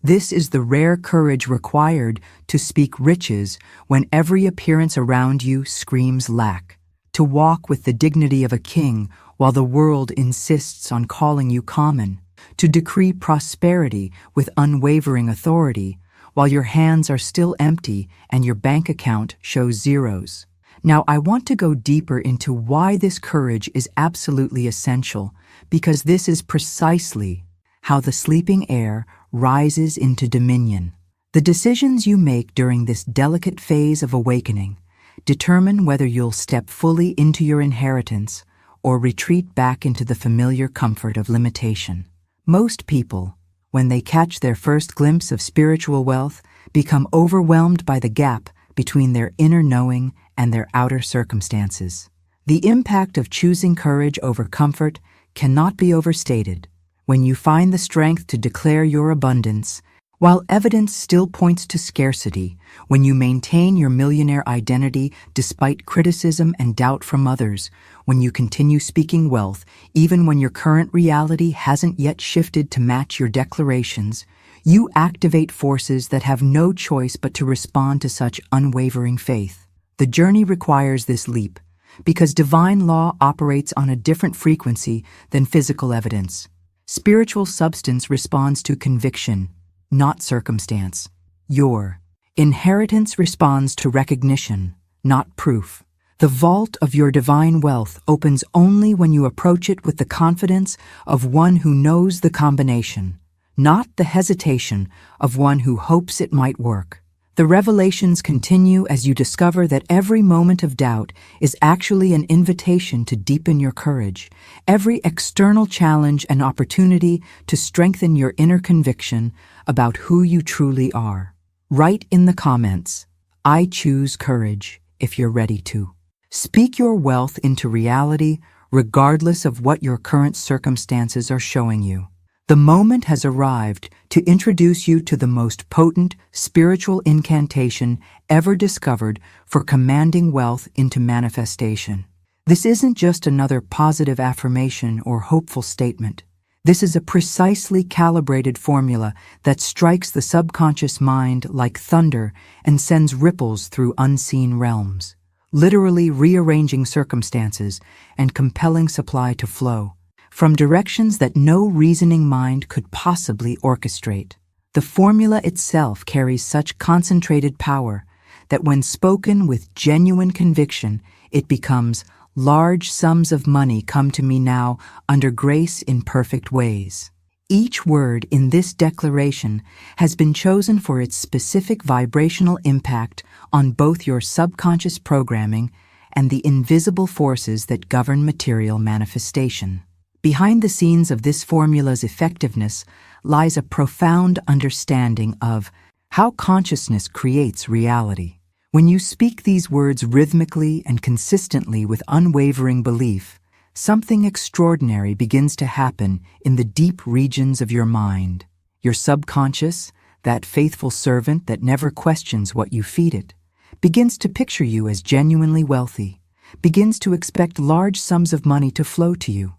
This is the rare courage required to speak riches when every appearance around you screams lack, to walk with the dignity of a king while the world insists on calling you common, to decree prosperity with unwavering authority while your hands are still empty and your bank account shows zeros. Now, I want to go deeper into why this courage is absolutely essential, because this is precisely how the sleeping heir rises into dominion. The decisions you make during this delicate phase of awakening determine whether you'll step fully into your inheritance or retreat back into the familiar comfort of limitation. Most people, when they catch their first glimpse of spiritual wealth, become overwhelmed by the gap between their inner knowing and their outer circumstances. The impact of choosing courage over comfort cannot be overstated. When you find the strength to declare your abundance, while evidence still points to scarcity, when you maintain your millionaire identity despite criticism and doubt from others, when you continue speaking wealth even when your current reality hasn't yet shifted to match your declarations, you activate forces that have no choice but to respond to such unwavering faith. The journey requires this leap, because divine law operates on a different frequency than physical evidence. Spiritual substance responds to conviction, not circumstance. Your inheritance responds to recognition, not proof. The vault of your divine wealth opens only when you approach it with the confidence of one who knows the combination, not the hesitation of one who hopes it might work. The revelations continue as you discover that every moment of doubt is actually an invitation to deepen your courage, every external challenge an opportunity to strengthen your inner conviction about who you truly are. Write in the comments, "I choose courage," if you're ready to. Speak your wealth into reality, regardless of what your current circumstances are showing you. The moment has arrived to introduce you to the most potent spiritual incantation ever discovered for commanding wealth into manifestation. This isn't just another positive affirmation or hopeful statement. This is a precisely calibrated formula that strikes the subconscious mind like thunder and sends ripples through unseen realms, literally rearranging circumstances and compelling supply to flow from directions that no reasoning mind could possibly orchestrate. The formula itself carries such concentrated power that when spoken with genuine conviction, it becomes, "Large sums of money come to me now under grace in perfect ways." Each word in this declaration has been chosen for its specific vibrational impact on both your subconscious programming and the invisible forces that govern material manifestation. Behind the scenes of this formula's effectiveness lies a profound understanding of how consciousness creates reality. When you speak these words rhythmically and consistently with unwavering belief, something extraordinary begins to happen in the deep regions of your mind. Your subconscious, that faithful servant that never questions what you feed it, begins to picture you as genuinely wealthy, begins to expect large sums of money to flow to you,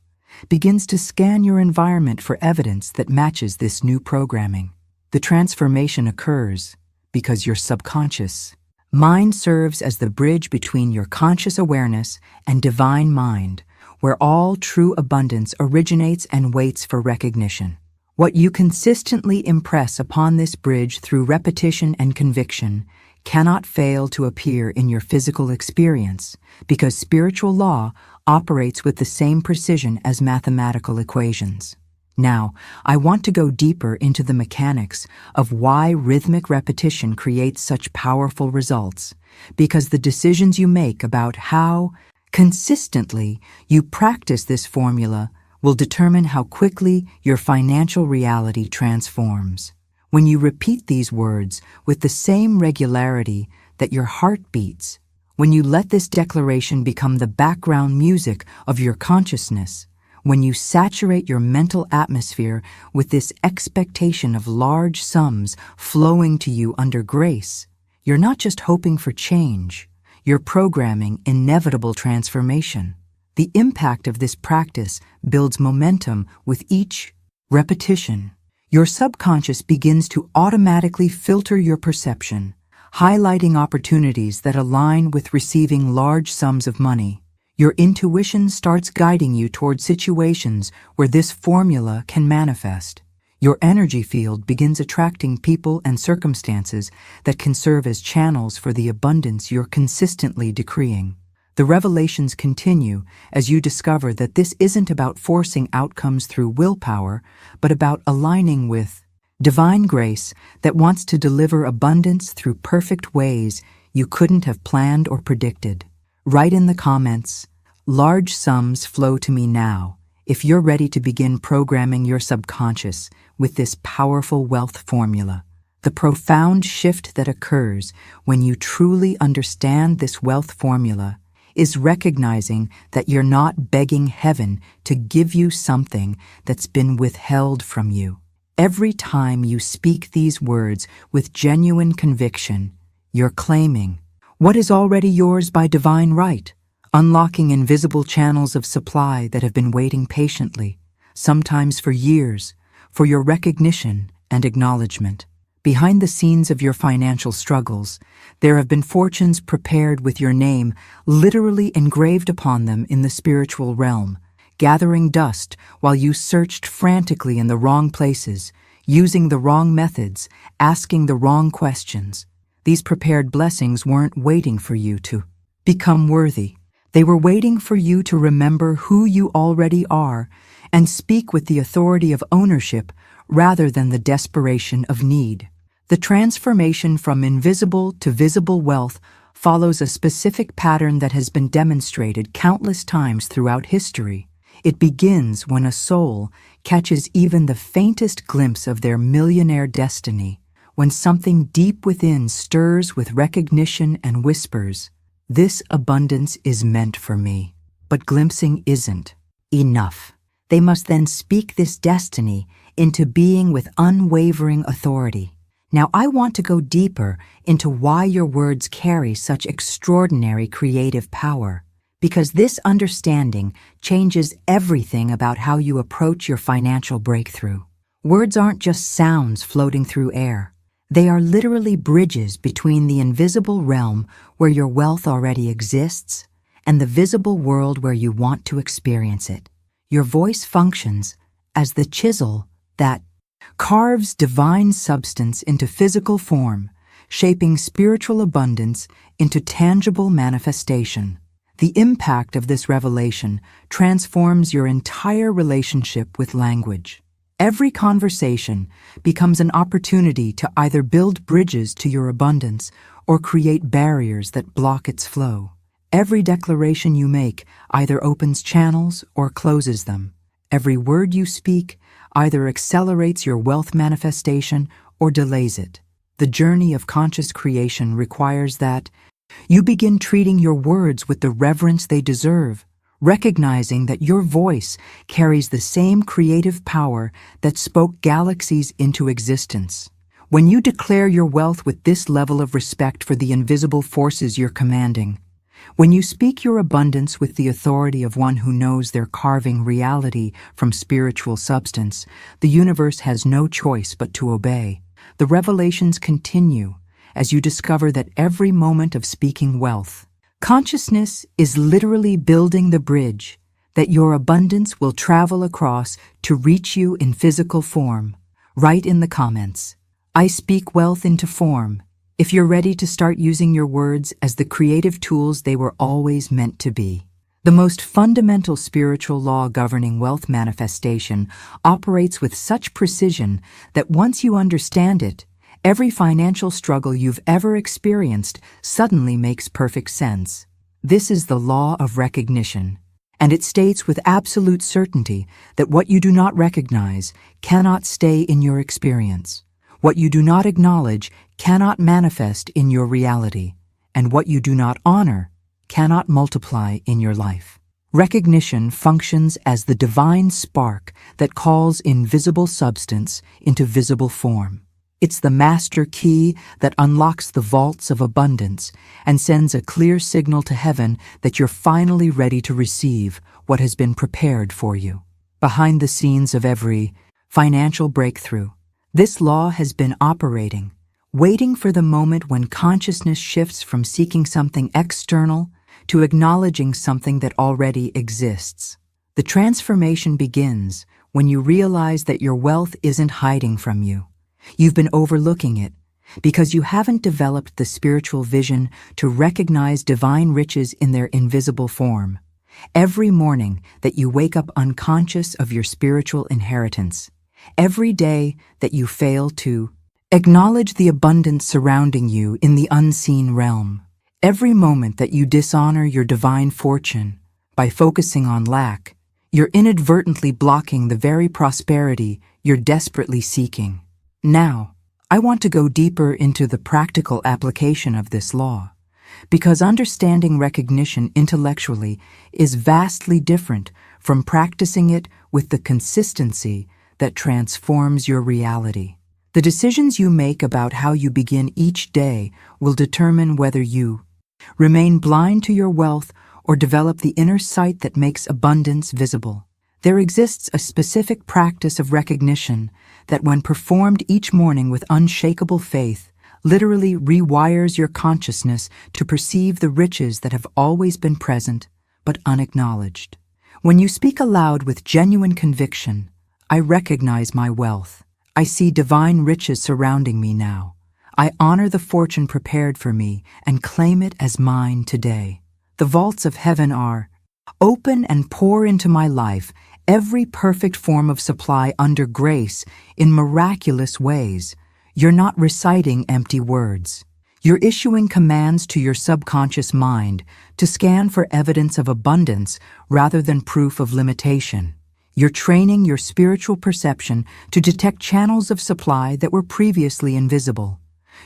begins to scan your environment for evidence that matches this new programming. The transformation occurs because your subconscious mind serves as the bridge between your conscious awareness and divine mind, where all true abundance originates and waits for recognition. What you consistently impress upon this bridge through repetition and conviction cannot fail to appear in your physical experience, because spiritual law operates with the same precision as mathematical equations. Now, I want to go deeper into the mechanics of why rhythmic repetition creates such powerful results, because the decisions you make about how consistently you practice this formula will determine how quickly your financial reality transforms. When you repeat these words with the same regularity that your heart beats, when you let this declaration become the background music of your consciousness, when you saturate your mental atmosphere with this expectation of large sums flowing to you under grace, you're not just hoping for change, you're programming inevitable transformation. The impact of this practice builds momentum with each repetition. Your subconscious begins to automatically filter your perception, highlighting opportunities that align with receiving large sums of money. Your intuition starts guiding you toward situations where this formula can manifest. Your energy field begins attracting people and circumstances that can serve as channels for the abundance you're consistently decreeing. The revelations continue as you discover that this isn't about forcing outcomes through willpower, but about aligning with divine grace that wants to deliver abundance through perfect ways you couldn't have planned or predicted. Write in the comments, "Large sums flow to me now," if you're ready to begin programming your subconscious with this powerful wealth formula. The profound shift that occurs when you truly understand this wealth formula is recognizing that you're not begging heaven to give you something that's been withheld from you. Every time you speak these words with genuine conviction, you're claiming what is already yours by divine right, unlocking invisible channels of supply that have been waiting patiently, sometimes for years, for your recognition and acknowledgement. Behind the scenes of your financial struggles, there have been fortunes prepared with your name literally engraved upon them in the spiritual realm, gathering dust while you searched frantically in the wrong places, using the wrong methods, asking the wrong questions. These prepared blessings weren't waiting for you to become worthy. They were waiting for you to remember who you already are and speak with the authority of ownership rather than the desperation of need. The transformation from invisible to visible wealth follows a specific pattern that has been demonstrated countless times throughout history. It begins when a soul catches even the faintest glimpse of their millionaire destiny, when something deep within stirs with recognition and whispers, "This abundance is meant for me." But glimpsing isn't enough. They must then speak this destiny into being with unwavering authority. Now, I want to go deeper into why your words carry such extraordinary creative power, because this understanding changes everything about how you approach your financial breakthrough. Words aren't just sounds floating through air. They are literally bridges between the invisible realm where your wealth already exists and the visible world where you want to experience it. Your voice functions as the chisel that carves divine substance into physical form, shaping spiritual abundance into tangible manifestation. The impact of this revelation transforms your entire relationship with language. Every conversation becomes an opportunity to either build bridges to your abundance or create barriers that block its flow. Every declaration you make either opens channels or closes them. Every word you speak either accelerates your wealth manifestation or delays it. The journey of conscious creation requires that you begin treating your words with the reverence they deserve, recognizing that your voice carries the same creative power that spoke galaxies into existence. When you declare your wealth with this level of respect for the invisible forces you're commanding, when you speak your abundance with the authority of one who knows they're carving reality from spiritual substance, the universe has no choice but to obey. The revelations continue as you discover that every moment of speaking wealth, consciousness is literally building the bridge that your abundance will travel across to reach you in physical form. Write in the comments, "I speak wealth into form," if you're ready to start using your words as the creative tools they were always meant to be. The most fundamental spiritual law governing wealth manifestation operates with such precision that once you understand it, every financial struggle you've ever experienced suddenly makes perfect sense. This is the law of recognition, and it states with absolute certainty that what you do not recognize cannot stay in your experience. What you do not acknowledge cannot manifest in your reality, and what you do not honor cannot multiply in your life. Recognition functions as the divine spark that calls invisible substance into visible form. It's the master key that unlocks the vaults of abundance and sends a clear signal to heaven that you're finally ready to receive what has been prepared for you. Behind the scenes of every financial breakthrough, this law has been operating, waiting for the moment when consciousness shifts from seeking something external to acknowledging something that already exists. The transformation begins when you realize that your wealth isn't hiding from you. You've been overlooking it because you haven't developed the spiritual vision to recognize divine riches in their invisible form. Every morning that you wake up unconscious of your spiritual inheritance, every day that you fail to acknowledge the abundance surrounding you in the unseen realm, every moment that you dishonor your divine fortune by focusing on lack, you're inadvertently blocking the very prosperity you're desperately seeking. Now, I want to go deeper into the practical application of this law, because understanding recognition intellectually is vastly different from practicing it with the consistency that transforms your reality. The decisions you make about how you begin each day will determine whether you remain blind to your wealth or develop the inner sight that makes abundance visible. There exists a specific practice of recognition that, when performed each morning with unshakable faith, literally rewires your consciousness to perceive the riches that have always been present but unacknowledged. When you speak aloud with genuine conviction, "I recognize my wealth. I see divine riches surrounding me now. I honor the fortune prepared for me and claim it as mine today. The vaults of heaven are open and pour into my life every perfect form of supply under grace in miraculous ways. You're not reciting empty words. You're issuing commands to your subconscious mind to scan for evidence of abundance rather than proof of limitation. You're training your spiritual perception to detect channels of supply that were previously invisible.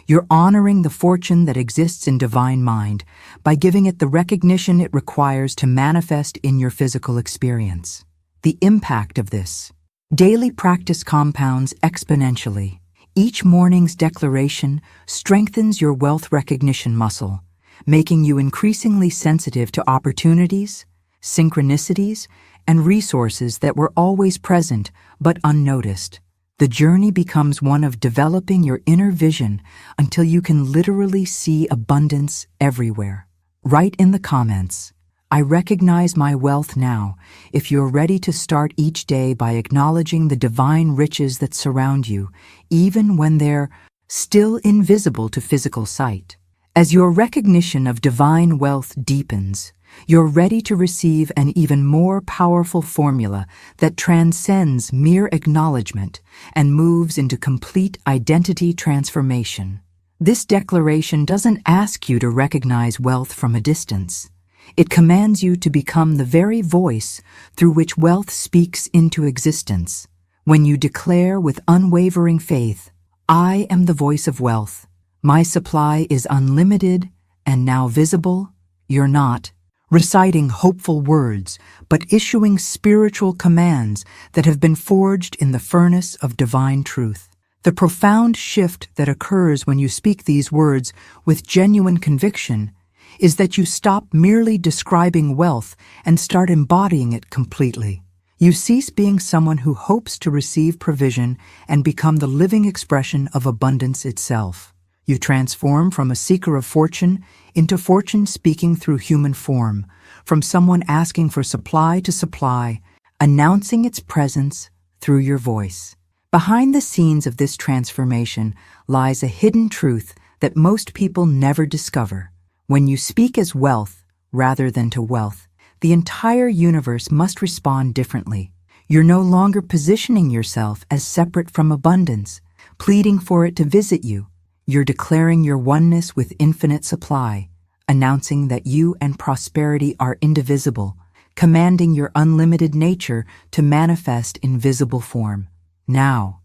You're honoring the fortune that exists in divine mind by giving it the recognition it requires to manifest in your physical experience. The impact of this daily practice compounds exponentially. Each morning's declaration strengthens your wealth recognition muscle, making you increasingly sensitive to opportunities, synchronicities, and resources that were always present but unnoticed. The journey becomes one of developing your inner vision until you can literally see abundance everywhere. Write in the comments, "I recognize my wealth now," if you're ready to start each day by acknowledging the divine riches that surround you, even when they're still invisible to physical sight. As your recognition of divine wealth deepens, you're ready to receive an even more powerful formula that transcends mere acknowledgement and moves into complete identity transformation. This declaration doesn't ask you to recognize wealth from a distance. It commands you to become the very voice through which wealth speaks into existence. When you declare with unwavering faith, "I am the voice of wealth. My supply is unlimited and now visible," you're not reciting hopeful words, but issuing spiritual commands that have been forged in the furnace of divine truth. The profound shift that occurs when you speak these words with genuine conviction is that you stop merely describing wealth and start embodying it completely. You cease being someone who hopes to receive provision and become the living expression of abundance itself. You transform from a seeker of fortune into fortune speaking through human form, from someone asking for supply to supply, announcing its presence through your voice. Behind the scenes of this transformation lies a hidden truth that most people never discover. When you speak as wealth rather than to wealth, the entire universe must respond differently. You're no longer positioning yourself as separate from abundance, pleading for it to visit you. You're declaring your oneness with infinite supply, announcing that you and prosperity are indivisible, commanding your unlimited nature to manifest in visible form. Now,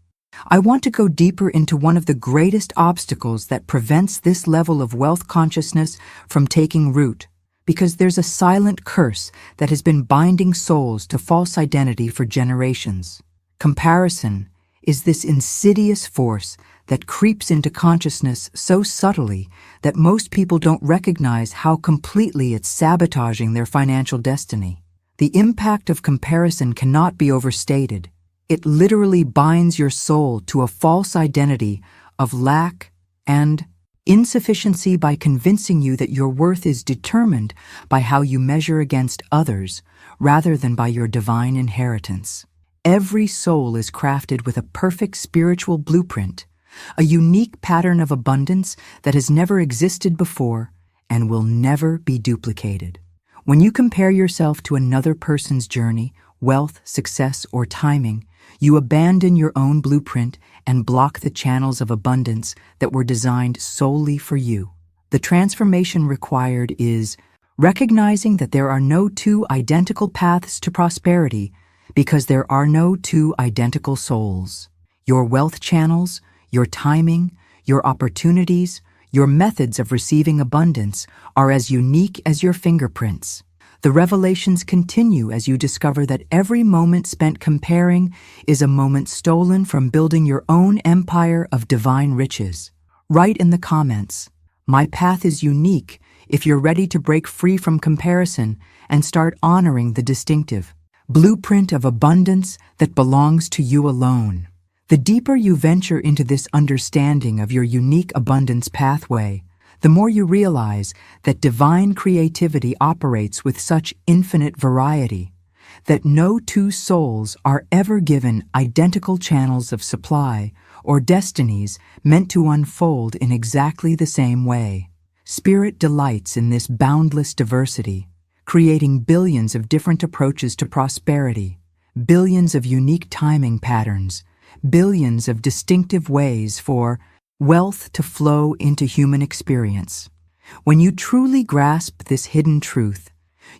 I want to go deeper into one of the greatest obstacles that prevents this level of wealth consciousness from taking root, because there's a silent curse that has been binding souls to false identity for generations. Comparison is this insidious force that creeps into consciousness so subtly that most people don't recognize how completely it's sabotaging their financial destiny. The impact of comparison cannot be overstated. It literally binds your soul to a false identity of lack and insufficiency by convincing you that your worth is determined by how you measure against others rather than by your divine inheritance. Every soul is crafted with a perfect spiritual blueprint, a unique pattern of abundance that has never existed before and will never be duplicated. When you compare yourself to another person's journey, wealth, success, or timing, you abandon your own blueprint and block the channels of abundance that were designed solely for you. The transformation required is recognizing that there are no two identical paths to prosperity because there are no two identical souls. Your wealth channels, your timing, your opportunities, your methods of receiving abundance are as unique as your fingerprints. The revelations continue as you discover that every moment spent comparing is a moment stolen from building your own empire of divine riches. Write in the comments, "My path is unique," if you're ready to break free from comparison and start honoring the distinctive blueprint of abundance that belongs to you alone. The deeper you venture into this understanding of your unique abundance pathway, the more you realize that divine creativity operates with such infinite variety, that no two souls are ever given identical channels of supply or destinies meant to unfold in exactly the same way. Spirit delights in this boundless diversity, creating billions of different approaches to prosperity, billions of unique timing patterns, billions of distinctive ways for wealth to flow into human experience. When you truly grasp this hidden truth,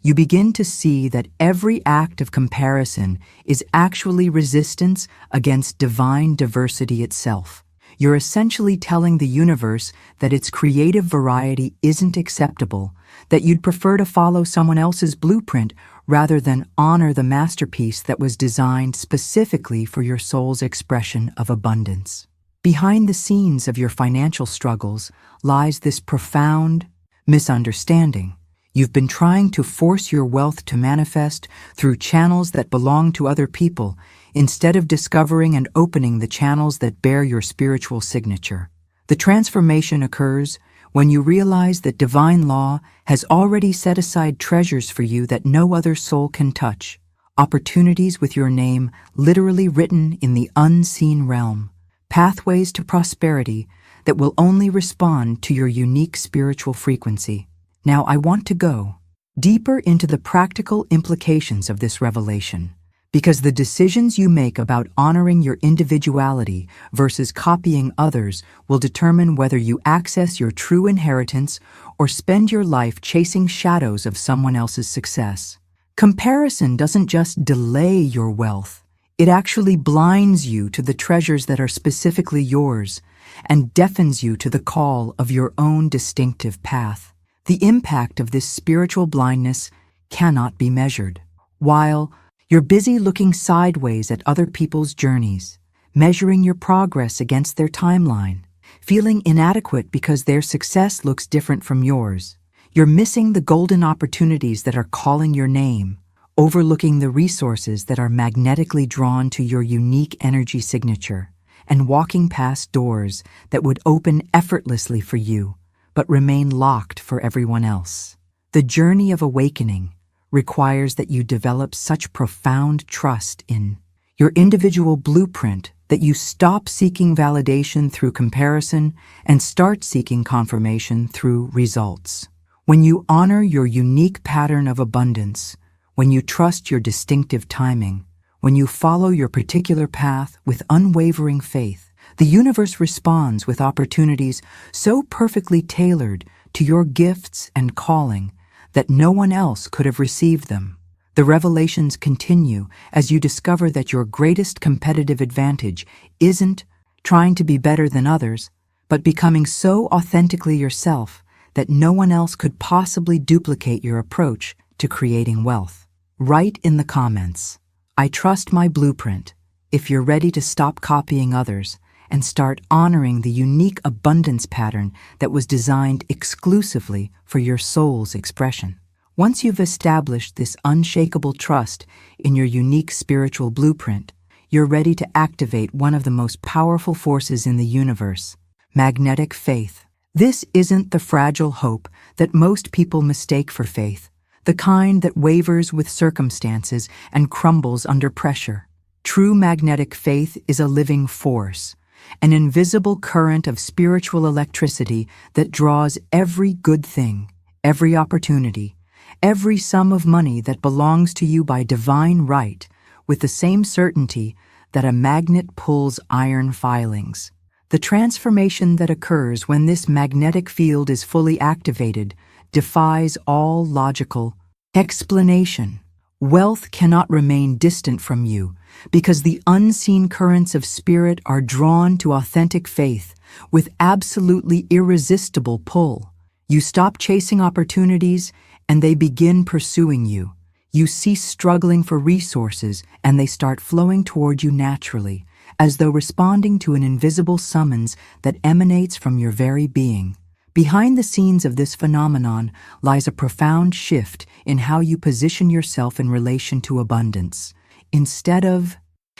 you begin to see that every act of comparison is actually resistance against divine diversity itself. You're essentially telling the universe that its creative variety isn't acceptable, that you'd prefer to follow someone else's blueprint rather than honor the masterpiece that was designed specifically for your soul's expression of abundance. Behind the scenes of your financial struggles lies this profound misunderstanding. You've been trying to force your wealth to manifest through channels that belong to other people, instead of discovering and opening the channels that bear your spiritual signature. The transformation occurs when you realize that divine law has already set aside treasures for you that no other soul can touch, opportunities with your name literally written in the unseen realm, pathways to prosperity that will only respond to your unique spiritual frequency. Now I want to go deeper into the practical implications of this revelation, because the decisions you make about honoring your individuality versus copying others will determine whether you access your true inheritance or spend your life chasing shadows of someone else's success. Comparison doesn't just delay your wealth, it actually blinds you to the treasures that are specifically yours and deafens you to the call of your own distinctive path. The impact of this spiritual blindness cannot be measured. While you're busy looking sideways at other people's journeys, measuring your progress against their timeline, feeling inadequate because their success looks different from yours, you're missing the golden opportunities that are calling your name, overlooking the resources that are magnetically drawn to your unique energy signature, and walking past doors that would open effortlessly for you, but remain locked for everyone else. The journey of awakening requires that you develop such profound trust in your individual blueprint that you stop seeking validation through comparison and start seeking confirmation through results. When you honor your unique pattern of abundance, when you trust your distinctive timing, when you follow your particular path with unwavering faith, the universe responds with opportunities so perfectly tailored to your gifts and calling that no one else could have received them. The revelations continue as you discover that your greatest competitive advantage isn't trying to be better than others, but becoming so authentically yourself that no one else could possibly duplicate your approach to creating wealth. Write in the comments, "I trust my blueprint," if you're ready to stop copying others and start honoring the unique abundance pattern that was designed exclusively for your soul's expression. Once you've established this unshakable trust in your unique spiritual blueprint, you're ready to activate one of the most powerful forces in the universe, magnetic faith. This isn't the fragile hope that most people mistake for faith, the kind that wavers with circumstances and crumbles under pressure. True magnetic faith is a living force, an invisible current of spiritual electricity that draws every good thing, every opportunity, every sum of money that belongs to you by divine right, with the same certainty that a magnet pulls iron filings. The transformation that occurs when this magnetic field is fully activated defies all logical explanation. Wealth cannot remain distant from you because the unseen currents of spirit are drawn to authentic faith with absolutely irresistible pull. You stop chasing opportunities and they begin pursuing you. You cease struggling for resources and they start flowing toward you naturally, as though responding to an invisible summons that emanates from your very being. Behind the scenes of this phenomenon lies a profound shift in how you position yourself in relation to abundance. Instead of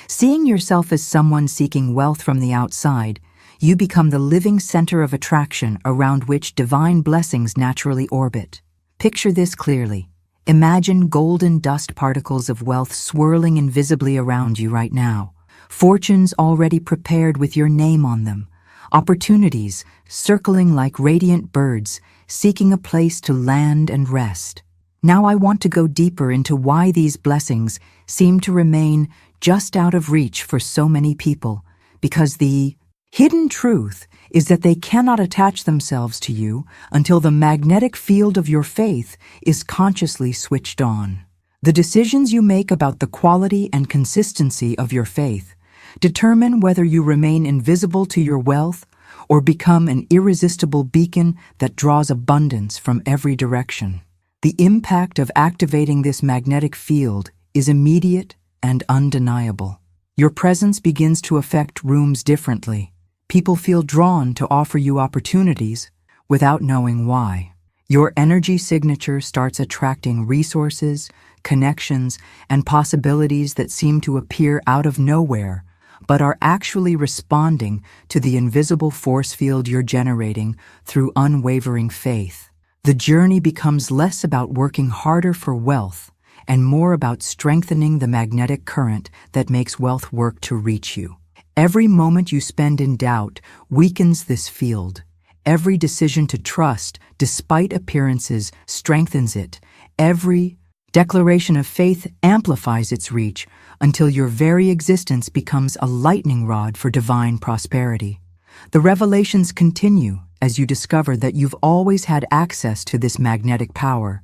seeing yourself as someone seeking wealth from the outside, you become the living center of attraction around which divine blessings naturally orbit. Picture this clearly. Imagine golden dust particles of wealth swirling invisibly around you right now. Fortunes already prepared with your name on them. Opportunities circling like radiant birds, seeking a place to land and rest. Now I want to go deeper into why these blessings seem to remain just out of reach for so many people, because the hidden truth is that they cannot attach themselves to you until the magnetic field of your faith is consciously switched on. The decisions you make about the quality and consistency of your faith determine whether you remain invisible to your wealth or become an irresistible beacon that draws abundance from every direction. The impact of activating this magnetic field is immediate and undeniable. Your presence begins to affect rooms differently. People feel drawn to offer you opportunities without knowing why. Your energy signature starts attracting resources, connections, and possibilities that seem to appear out of nowhere, but are actually responding to the invisible force field you're generating through unwavering faith. The journey becomes less about working harder for wealth and more about strengthening the magnetic current that makes wealth work to reach you. Every moment you spend in doubt weakens this field. Every decision to trust, despite appearances, strengthens it. Every declaration of faith amplifies its reach until your very existence becomes a lightning rod for divine prosperity. The revelations continue as you discover that you've always had access to this magnetic power,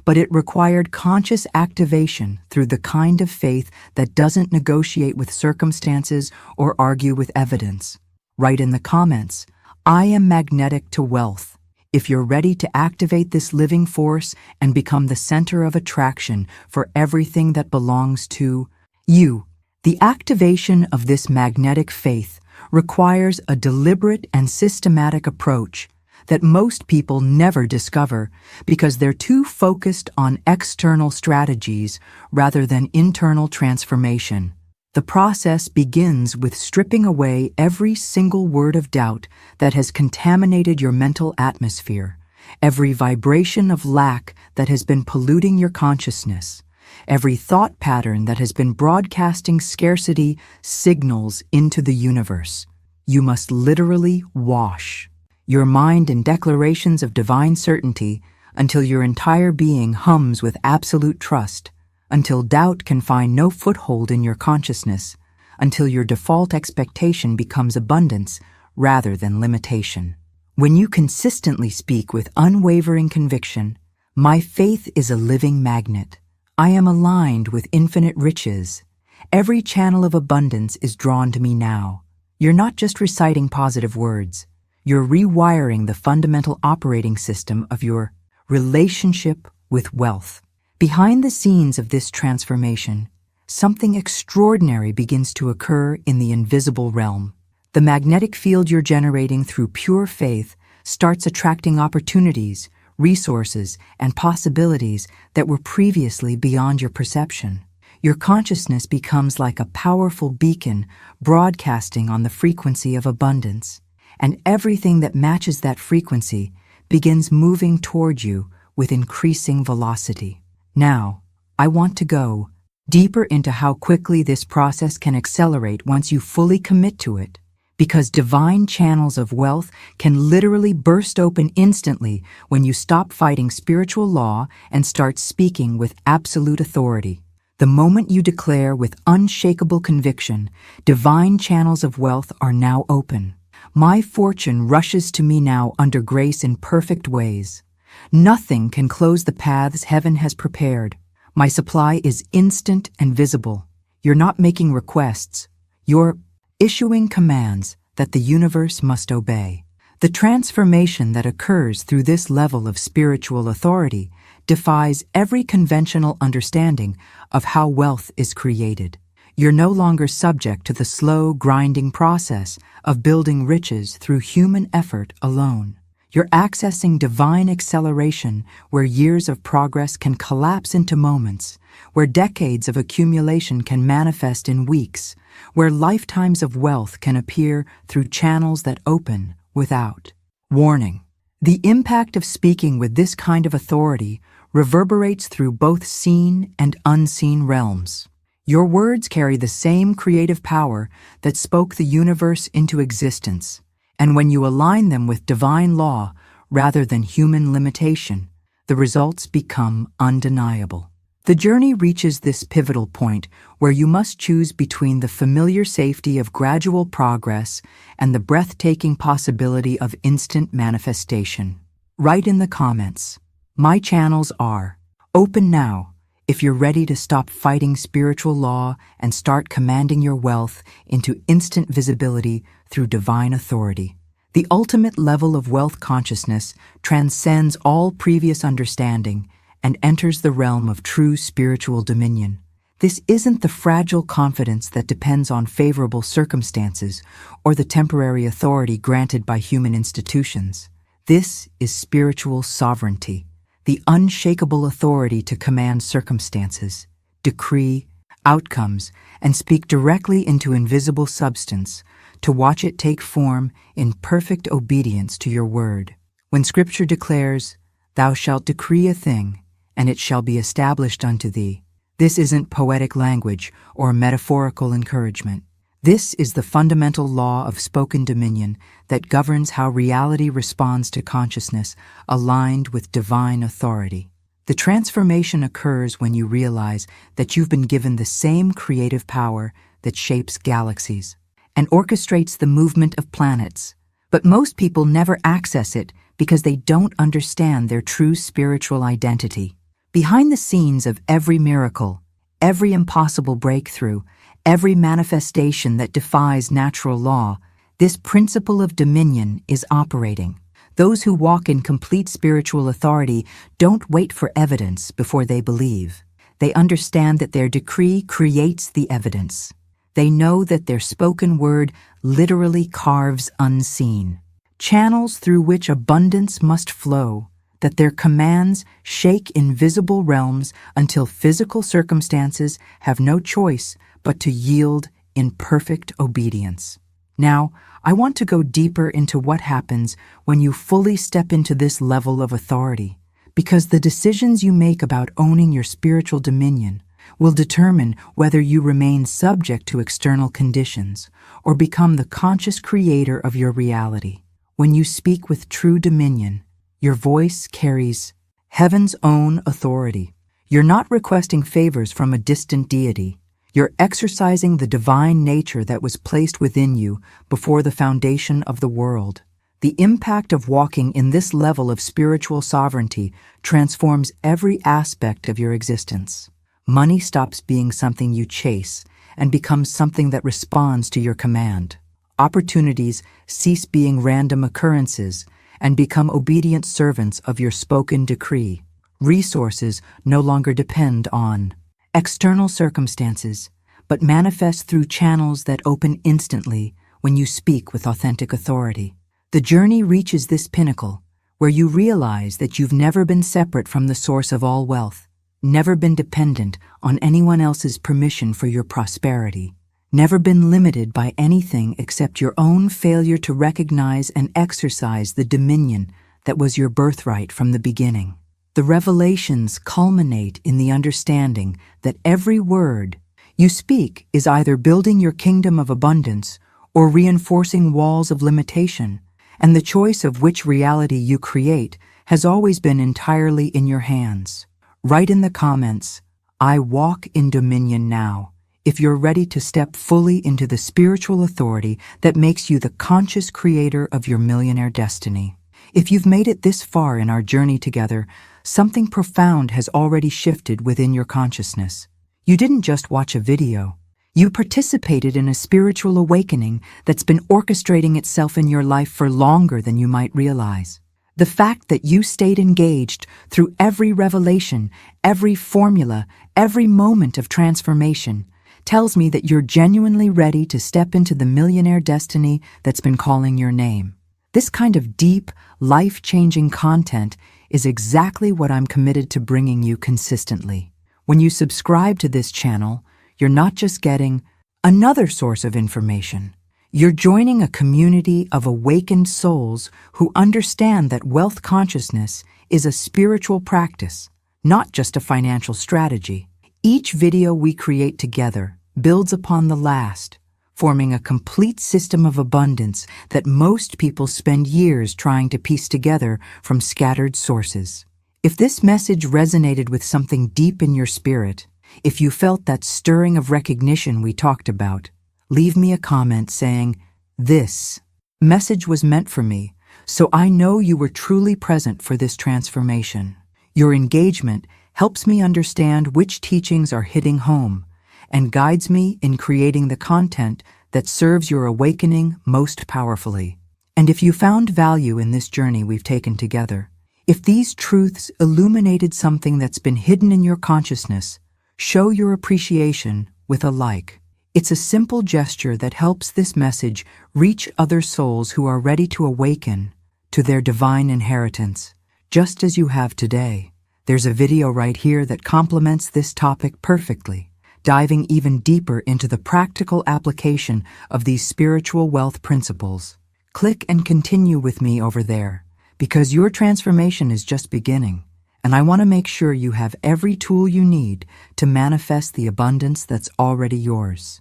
but it required conscious activation through the kind of faith that doesn't negotiate with circumstances or argue with evidence. Write in the comments, "I am magnetic to wealth," if you're ready to activate this living force and become the center of attraction for everything that belongs to you. The activation of this magnetic faith requires a deliberate and systematic approach that most people never discover because they're too focused on external strategies rather than internal transformation. The process begins with stripping away every single word of doubt that has contaminated your mental atmosphere, every vibration of lack that has been polluting your consciousness, every thought pattern that has been broadcasting scarcity signals into the universe. You must literally wash your mind in declarations of divine certainty until your entire being hums with absolute trust, until doubt can find no foothold in your consciousness, until your default expectation becomes abundance rather than limitation. When you consistently speak with unwavering conviction, "My faith is a living magnet. I am aligned with infinite riches. Every channel of abundance is drawn to me now," you're not just reciting positive words. You're rewiring the fundamental operating system of your relationship with wealth. Behind the scenes of this transformation, something extraordinary begins to occur in the invisible realm. The magnetic field you're generating through pure faith starts attracting opportunities, resources, and possibilities that were previously beyond your perception. Your consciousness becomes like a powerful beacon broadcasting on the frequency of abundance, and everything that matches that frequency begins moving toward you with increasing velocity. Now, I want to go deeper into how quickly this process can accelerate once you fully commit to it, because divine channels of wealth can literally burst open instantly when you stop fighting spiritual law and start speaking with absolute authority. The moment you declare with unshakable conviction, divine channels of wealth are now open. My fortune rushes to me now under grace in perfect ways. Nothing can close the paths heaven has prepared. My supply is instant and visible. You're not making requests. You're issuing commands that the universe must obey. The transformation that occurs through this level of spiritual authority defies every conventional understanding of how wealth is created. You're no longer subject to the slow, grinding process of building riches through human effort alone. You're accessing divine acceleration where years of progress can collapse into moments, where decades of accumulation can manifest in weeks, where lifetimes of wealth can appear through channels that open without warning. The impact of speaking with this kind of authority reverberates through both seen and unseen realms. Your words carry the same creative power that spoke the universe into existence, and when you align them with divine law rather than human limitation, the results become undeniable. The journey reaches this pivotal point where you must choose between the familiar safety of gradual progress and the breathtaking possibility of instant manifestation. Write in the comments. My channels are open now if you're ready to stop fighting spiritual law and start commanding your wealth into instant visibility through divine authority. The ultimate level of wealth consciousness transcends all previous understanding and enters the realm of true spiritual dominion. This isn't the fragile confidence that depends on favorable circumstances or the temporary authority granted by human institutions. This is spiritual sovereignty, the unshakable authority to command circumstances, decree outcomes, and speak directly into invisible substance, to watch it take form in perfect obedience to your word. When Scripture declares, "Thou shalt decree a thing, and it shall be established unto thee," this isn't poetic language or metaphorical encouragement. This is the fundamental law of spoken dominion that governs how reality responds to consciousness aligned with divine authority. The transformation occurs when you realize that you've been given the same creative power that shapes galaxies and orchestrates the movement of planets. But most people never access it because they don't understand their true spiritual identity. Behind the scenes of every miracle, every impossible breakthrough, every manifestation that defies natural law, this principle of dominion is operating. Those who walk in complete spiritual authority don't wait for evidence before they believe. They understand that their decree creates the evidence. They know that their spoken word literally carves unseen channels through which abundance must flow, that their commands shake invisible realms until physical circumstances have no choice but to yield in perfect obedience. Now, I want to go deeper into what happens when you fully step into this level of authority, because the decisions you make about owning your spiritual dominion will determine whether you remain subject to external conditions or become the conscious creator of your reality. When you speak with true dominion, your voice carries heaven's own authority. You're not requesting favors from a distant deity. You're exercising the divine nature that was placed within you before the foundation of the world. The impact of walking in this level of spiritual sovereignty transforms every aspect of your existence. Money stops being something you chase and becomes something that responds to your command. Opportunities cease being random occurrences and become obedient servants of your spoken decree. Resources no longer depend on external circumstances, but manifest through channels that open instantly when you speak with authentic authority. The journey reaches this pinnacle, where you realize that you've never been separate from the source of all wealth, never been dependent on anyone else's permission for your prosperity, never been limited by anything except your own failure to recognize and exercise the dominion that was your birthright from the beginning. The revelations culminate in the understanding that every word you speak is either building your kingdom of abundance or reinforcing walls of limitation, and the choice of which reality you create has always been entirely in your hands. Write in the comments, "I walk in dominion now," if you're ready to step fully into the spiritual authority that makes you the conscious creator of your millionaire destiny. If you've made it this far in our journey together, something profound has already shifted within your consciousness. You didn't just watch a video. You participated in a spiritual awakening that's been orchestrating itself in your life for longer than you might realize. The fact that you stayed engaged through every revelation, every formula, every moment of transformation tells me that you're genuinely ready to step into the millionaire destiny that's been calling your name. This kind of deep, life-changing content is exactly what I'm committed to bringing you consistently. When you subscribe to this channel, you're not just getting another source of information. You're joining a community of awakened souls who understand that wealth consciousness is a spiritual practice, not just a financial strategy. Each video we create together builds upon the last, forming a complete system of abundance that most people spend years trying to piece together from scattered sources. If this message resonated with something deep in your spirit, if you felt that stirring of recognition we talked about, leave me a comment saying, "This message was meant for me, so I know you were truly present for this transformation." Your engagement helps me understand which teachings are hitting home and guides me in creating the content that serves your awakening most powerfully. And if you found value in this journey we've taken together, if these truths illuminated something that's been hidden in your consciousness, show your appreciation with a like. It's a simple gesture that helps this message reach other souls who are ready to awaken to their divine inheritance, just as you have today. There's a video right here that complements this topic perfectly, diving even deeper into the practical application of these spiritual wealth principles. Click and continue with me over there, because your transformation is just beginning, and I want to make sure you have every tool you need to manifest the abundance that's already yours.